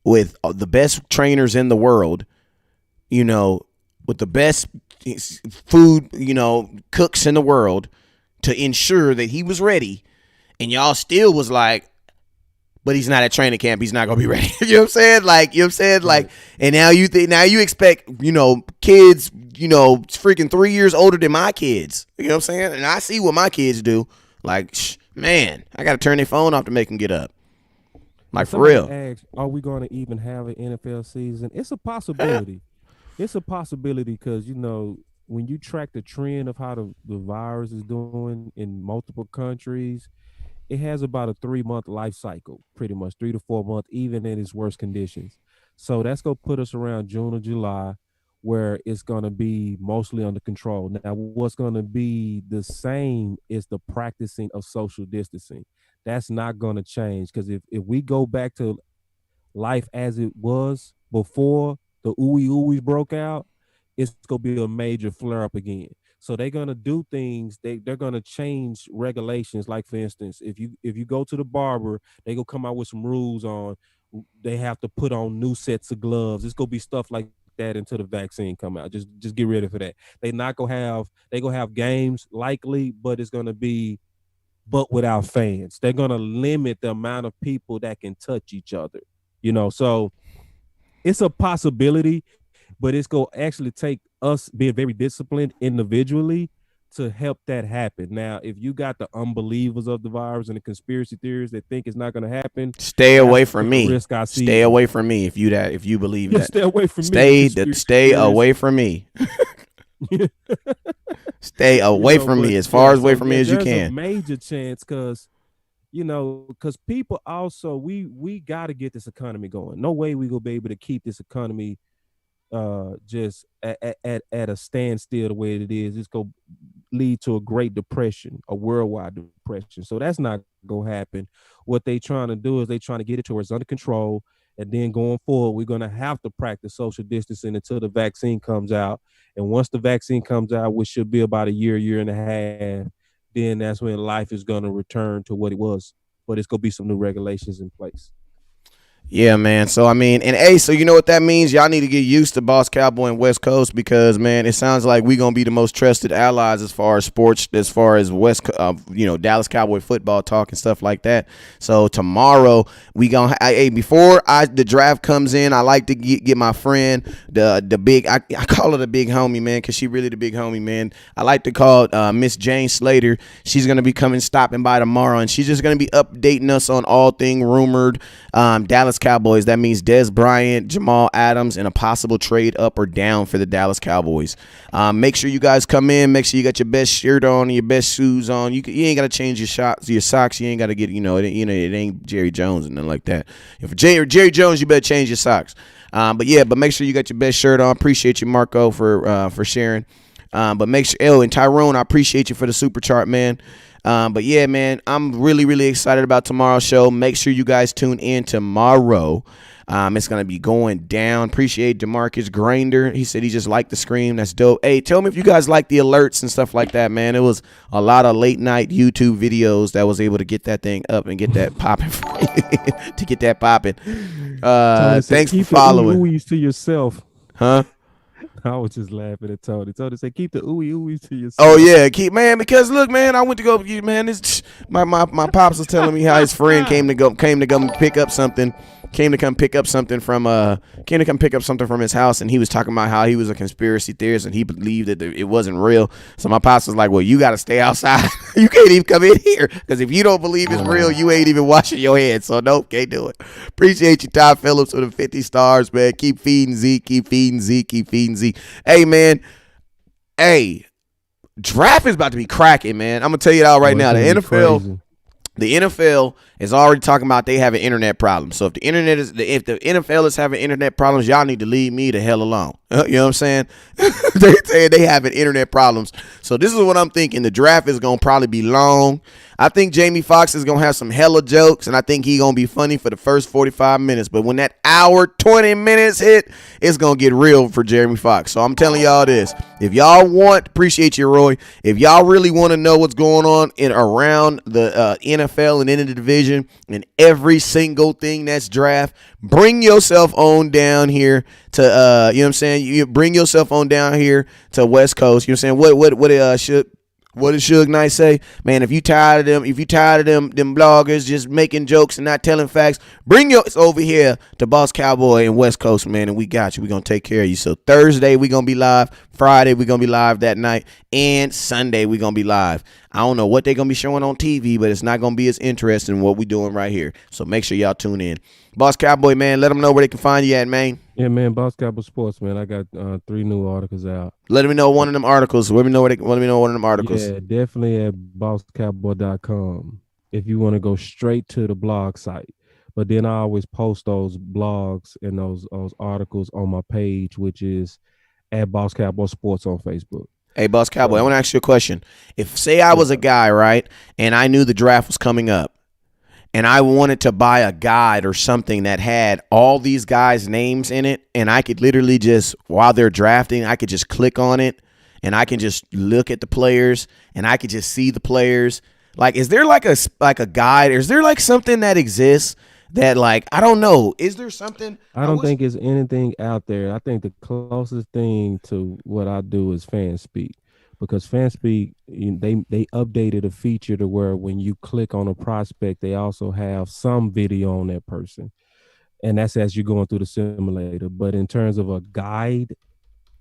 Speaker 3: with the best trainers in the world, with the best food, cooks in the world, to ensure that he was ready. And y'all still was like, but he's not at training camp. He's not gonna be ready. You know what I'm saying? Like,
Speaker 4: Right.
Speaker 3: and now now you expect, kids, freaking 3 years older than my kids. You know what I'm saying? And I see what my kids do. Like, man, I gotta turn their phone off to make them get up.
Speaker 4: And
Speaker 3: Like, for
Speaker 4: somebody
Speaker 3: real.
Speaker 4: asked, are we going to even have an NFL season? It's a possibility. It's a possibility because, when you track the trend of how the virus is doing in multiple countries, it has about a 3 month life cycle, pretty much 3 to 4 months, even in its worst conditions. So that's going to put us around June or July, where it's going to be mostly under control. Now, what's going to be the same is the practicing of social distancing. That's not going to change because if we go back to life as it was before the ooey ooeys broke out, it's gonna be a major flare up again. So they're gonna do things. They're gonna change regulations. Like for instance, if you go to the barber, they gonna come out with some rules on. They have to put on new sets of gloves. It's gonna be stuff like that until the vaccine come out. Just get ready for that. They gonna have games likely, but it's gonna be but without fans. They're gonna limit the amount of people that can touch each other. So it's a possibility, but it's gonna actually take us being very disciplined individually to help that happen. Now, if you got the unbelievers of the virus and the conspiracy theories that think it's not gonna happen,
Speaker 3: Stay away
Speaker 4: that's
Speaker 3: from
Speaker 4: the
Speaker 3: me.
Speaker 4: risk I see.
Speaker 3: Stay away from me if you believe that.
Speaker 4: Stay away from me.
Speaker 3: Stay away from me. Stay away from me as far away from me as you
Speaker 4: There's
Speaker 3: can.
Speaker 4: a major chance because people also we got to get this economy going. No way we gonna be able to keep this economy just at a standstill the way it is. It's gonna lead to a great depression, a worldwide depression. So that's not gonna happen. What they trying to do is they trying to get it to where it's under control. And then going forward, we're gonna have to practice social distancing until the vaccine comes out. And once the vaccine comes out, which should be about a year and a half, then that's when life is gonna return to what it was. But it's gonna be some new regulations in place.
Speaker 3: Yeah, man. So I mean, and hey, so you know what that means? Y'all need to get used to Boss Cowboy and West Coast because, man, it sounds like we're gonna be the most trusted allies as far as sports, as far as Dallas Cowboy football talk and stuff like that. So tomorrow we gonna before the draft comes in, I like to get my friend the big I call her the big homie, man, because she really the big homie, man. I like to call Miss Jane Slater. She's gonna be stopping by tomorrow, and she's just gonna be updating us on all thing rumored Dallas Cowboys. That means Dez Bryant, Jamal Adams, and a possible trade up or down for the Dallas Cowboys. Make sure you guys come in. Make sure you got your best shirt on and your best shoes on. You ain't got to change your socks. You ain't got to get it ain't Jerry Jones and nothing like that. If Jerry Jones, you better change your socks. But make sure you got your best shirt on. Appreciate you, Marco, for sharing. But make sure, and Tyrone, I appreciate you for the super chart, man. But yeah, man, I'm really, really excited about tomorrow's show. Make sure you guys tune in tomorrow. It's going to be going down. Appreciate DeMarcus Grinder. He said he just liked the scream. That's dope. Hey, tell me if you guys like the alerts and stuff like that, man. It was a lot of late night YouTube videos that was able to get that thing up and get that popping to get that popping. Thanks for following.
Speaker 4: Keep the ooey to yourself.
Speaker 3: Huh?
Speaker 4: I was just laughing at Tony. Tony said, "Keep the ooey to yourself."
Speaker 3: Oh yeah, because look, man, I went to go, man. This my pops was telling me how his friend came to come pick up something. Came to come pick up something from his house, and he was talking about how he was a conspiracy theorist and he believed that it wasn't real. So my pops was like, "Well, you got to stay outside. You can't even come in here because if you don't believe it's real, you ain't even washing your hands. So nope, can't do it." Appreciate you, Todd Phillips, for the 50 stars, man. Keep feeding Zeke. Keep feeding Zeke. Keep feeding Zeke. Hey, man. Hey, draft is about to be cracking, man. I'm gonna tell you that right now. The NFL is already talking about they have an internet problem. So if the NFL is having internet problems, y'all need to leave me the hell alone. You know what I'm saying? They say they having internet problems. So this is what I'm thinking. The draft is gonna probably be long. I think Jamie Foxx is gonna have some hella jokes, and I think he's gonna be funny for the first 45 minutes. But when that hour 20 minutes hit, it's gonna get real for Jamie Foxx. So I'm telling y'all this: if y'all appreciate you, Roy. If y'all really want to know what's going on around the NFL and in the division and every single thing that's draft, bring yourself on down here to you know what I'm saying. You bring yourself on down here to West Coast. You know what I'm saying. What did Suge Knight say? Man, if you tired of them bloggers just making jokes and not telling facts, bring yours over here to Boss Cowboy and West Coast, man, and we got you. We're going to take care of you. So Thursday, we're going to be live. Friday, we're going to be live that night. And Sunday, we're going to be live. I don't know what they're going to be showing on TV, but it's not going to be as interesting what we're doing right here. So make sure y'all tune in. Boss Cowboy, man, let them know where they can find you at, man.
Speaker 4: Yeah, man, Boss Cowboy Sports, man. I got 3 new articles out.
Speaker 3: Let me know one of them articles. Let me know one of them articles.
Speaker 4: Yeah, definitely at bosscowboy.com if you want to go straight to the blog site. But then I always post those blogs and those articles on my page, which is at Boss Cowboy Sports on Facebook.
Speaker 3: Hey, Boss Cowboy, I want to ask you a question. If, say I was a guy, right, and I knew the draft was coming up, and I wanted to buy a guide or something that had all these guys' names in it, and I could literally just, while they're drafting, I could just click on it and I can just look at the players and I can just see the players. Like, is there like a guide? Is there like something that exists that, like, I don't know? Is there something?
Speaker 4: I don't think it's anything out there. I think the closest thing to what I do is FanSpeak, because FanSpeak, they updated a feature to where when you click on a prospect, they also have some video on that person, and that's as you're going through the simulator. But in terms of a guide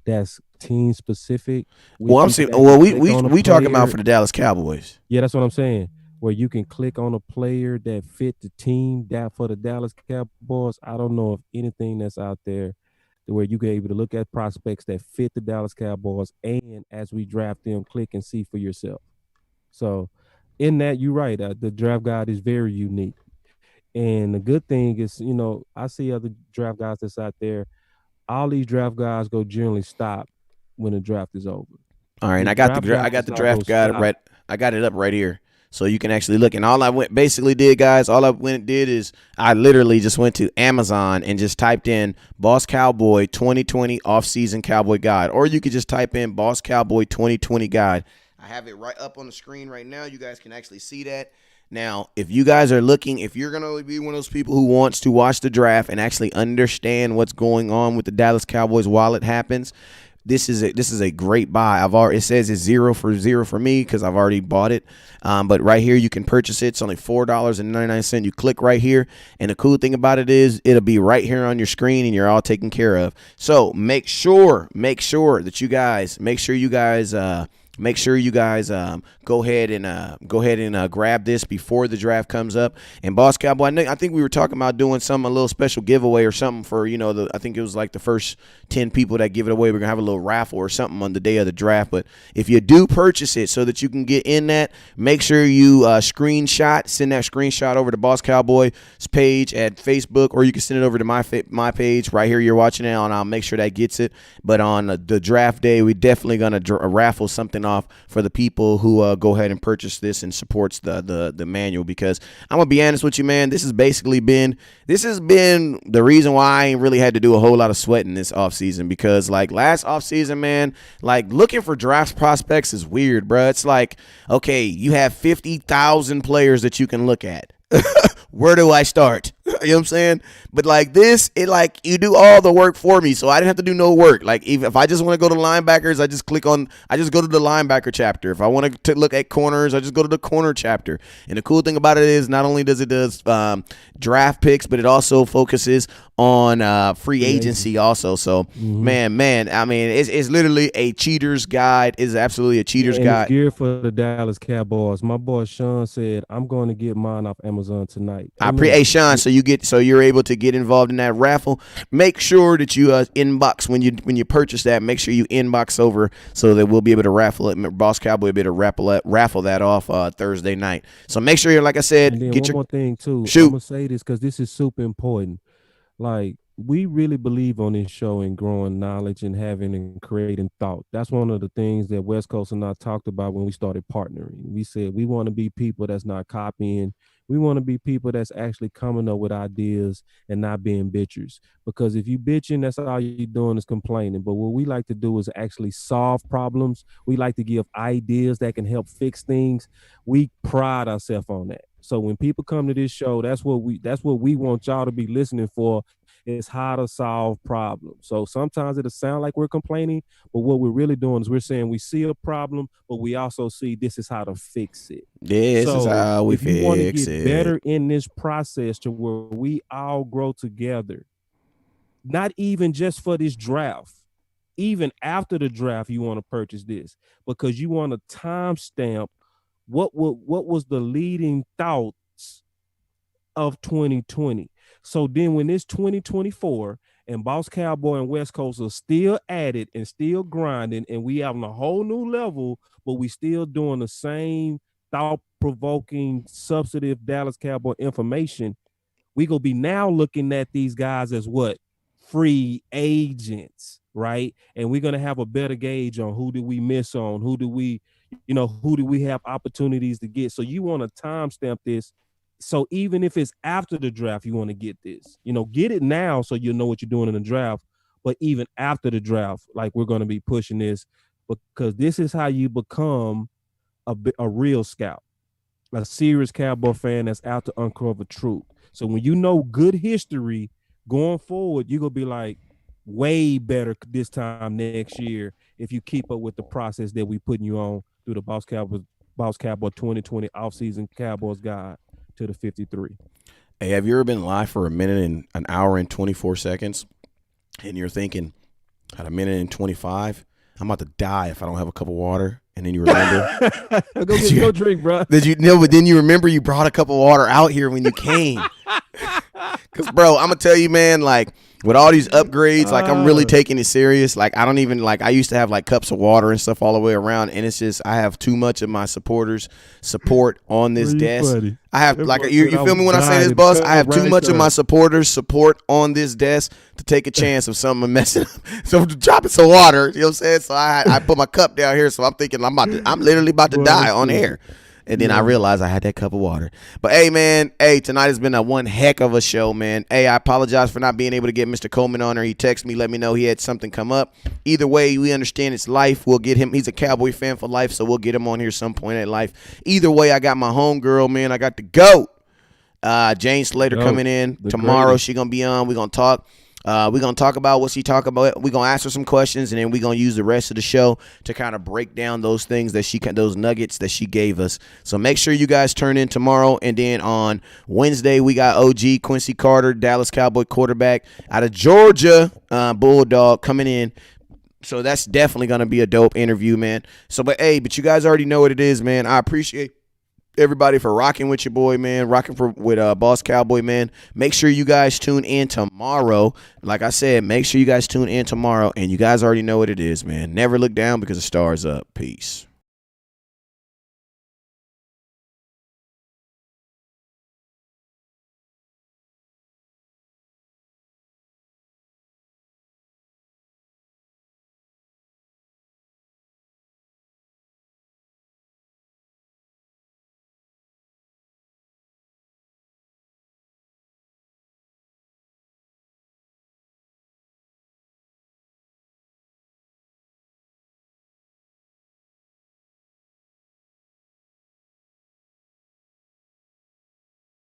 Speaker 4: that's team specific, where
Speaker 3: Well, I'm
Speaker 4: you
Speaker 3: saying,
Speaker 4: can
Speaker 3: well,
Speaker 4: actually
Speaker 3: we
Speaker 4: click
Speaker 3: we
Speaker 4: on a
Speaker 3: we talking about
Speaker 4: player.
Speaker 3: for the Dallas Cowboys.
Speaker 4: Yeah, that's what I'm saying. Where you can click on a player that fit the team that for the Dallas Cowboys. I don't know of anything that's out there where you can able to look at prospects that fit the Dallas Cowboys, and as we draft them, click and see for yourself. So, in that, you're right. The draft guide is very unique, and the good thing is, I see other draft guides that's out there. All these draft guides go generally stop when the draft is over.
Speaker 3: All right, and
Speaker 4: The
Speaker 3: I got
Speaker 4: draft
Speaker 3: I
Speaker 4: guide
Speaker 3: got
Speaker 4: does
Speaker 3: the
Speaker 4: not go
Speaker 3: draft guide
Speaker 4: stop.
Speaker 3: right. I got it up right here, so you can actually look. And all I went basically did, guys, all I went and did is I literally just went to Amazon and just typed in Boss Cowboy 2020 Offseason Cowboy Guide, or you could just type in Boss Cowboy 2020 Guide. I have it right up on the screen right now. You guys can actually see that. Now, if you guys are looking, if you're going to be one of those people who wants to watch the draft and actually understand what's going on with the Dallas Cowboys while it happens, this is a great buy. It says it's 0 for 0 for me because I've already bought it. But right here you can purchase it. It's only $4.99. You click right here, and the cool thing about it is it'll be right here on your screen, and you're all taken care of. So make sure that you guys go ahead and grab this before the draft comes up. And Boss Cowboy, I think we were talking about doing a little special giveaway or something for, I think it was like the first 10 people that give it away. We're gonna have a little raffle or something on the day of the draft. But if you do purchase it so that you can get in that, make sure you send that screenshot over to Boss Cowboy's page at Facebook, or you can send it over to my page right here. You're watching it, and I'll make sure that gets it. But on the draft day, we're definitely gonna raffle something off for the people who go ahead and purchase this and supports the manual. Because I'm gonna be honest with you, man, this has been the reason why I ain't really had to do a whole lot of sweating this offseason. Because like last offseason, man, like looking for draft prospects is weird, bro. It's like, okay, you have 50,000 players that you can look at. Where do I start? You know what I'm saying? But like this, it like you do all the work for me, so I didn't have to do no work. Like if I just want to go to linebackers, I just go to the linebacker chapter. If I want to look at corners, I just go to the corner chapter. And the cool thing about it is not only does it draft picks, but it also focuses on free agency also. So man, I mean, it's literally a cheater's guide. It's absolutely a cheater's guide.
Speaker 4: It's geared for the Dallas Cowboys. My boy Sean said, "I'm going to get mine off Amazon tonight."
Speaker 3: Hey Sean, so you're able to get involved in that raffle. Make sure that you inbox when you purchase that. Make sure you inbox over so that we'll be able to raffle it. Boss Cowboy will be able to raffle that off Thursday night. So make sure you're, like I said,
Speaker 4: and then
Speaker 3: get
Speaker 4: one
Speaker 3: your
Speaker 4: more thing too.
Speaker 3: shoot.
Speaker 4: I'm gonna say this because this is super important. Like, we really believe on this show in growing knowledge and having and creating thought. That's one of the things that West Coast and I talked about when we started partnering. We said we want to be people that's not copying. We want to be people that's actually coming up with ideas and not being bitchers. Because if you bitching, that's all you're doing is complaining. But what we like to do is actually solve problems. We like to give ideas that can help fix things. We pride ourselves on that. So when people come to this show, that's what we want y'all to be listening for, is how to solve problems. So sometimes it'll sound like we're complaining, but what we're really doing is we're saying we see a problem, but we also see this is how to fix it.
Speaker 3: This is
Speaker 4: So
Speaker 3: how we
Speaker 4: if you want to
Speaker 3: fix
Speaker 4: get
Speaker 3: it.
Speaker 4: better in this process to where we all grow together, not even just for this draft, even after the draft, you want to purchase this because you want to timestamp what was the leading thoughts of 2020. So then when it's 2024 and Boss Cowboy and West Coast are still at it and still grinding, and we have on a whole new level, but we still doing the same thought-provoking, substantive Dallas Cowboy information, we gonna be now looking at these guys as what? Free agents, right? And we're gonna have a better gauge on who do we miss on, who do we have opportunities to get. So you want to timestamp this. So even if it's after the draft, you want to get this. Get it now so you know what you're doing in the draft. But even after the draft, like, we're gonna be pushing this. because this is how you become a real scout, a serious Cowboy fan that's out to uncover truth. So when you know good history going forward, you're going to be like way better this time next year if you keep up with the process that we putting you on through the Boss Cowboy 2020 offseason Cowboys guide to the 53.
Speaker 3: Hey, have you ever been live for a minute and an hour and 24 seconds and you're thinking, at a minute and 25, I'm about to die if I don't have a cup of water? And then you remember.
Speaker 4: Go drink, bro.
Speaker 3: But then you remember you brought a cup of water out here when you came. Because, bro, I'm going to tell you, man, like, with all these upgrades, like, I'm really taking it serious. Like, I don't even, like, I used to have, like, cups of water and stuff all the way around, and it's just, I have too much of my supporters support on this desk.
Speaker 4: Funny.
Speaker 3: I have, like, you feel me when I say this, boss? I have too much of my supporters support on this desk to take a chance of something messing up. So, dropping some water, you know what I'm saying? So, I put my cup down here, so I'm thinking I'm literally about to die on air. And then I realized I had that cup of water. But, hey, man, tonight has been a one heck of a show, man. Hey, I apologize for not being able to get Mr. Coleman on there. He texted me, let me know he had something come up. Either way, we understand it's life. We'll get him. He's a Cowboy fan for life, so we'll get him on here some point in life. Either way, I got my homegirl, man. I got the GOAT. Jane Slater coming in tomorrow.
Speaker 4: Greatest.
Speaker 3: She going to be on. We're going to talk. We're going to talk about what she talk about. We're going to ask her some questions, and then we're going to use the rest of the show to kind of break down those things those nuggets that she gave us. So make sure you guys turn in tomorrow. And then on Wednesday, we got OG Quincy Carter, Dallas Cowboy quarterback out of Georgia, Bulldog coming in. So that's definitely going to be a dope interview, man. So, but you guys already know what it is, man. I appreciate everybody for rocking with your boy, man, with Boss Cowboy, man. Make sure you guys tune in tomorrow. Like I said, make sure you guys tune in tomorrow, and you guys already know what it is, man. Never look down because the star's up. Peace.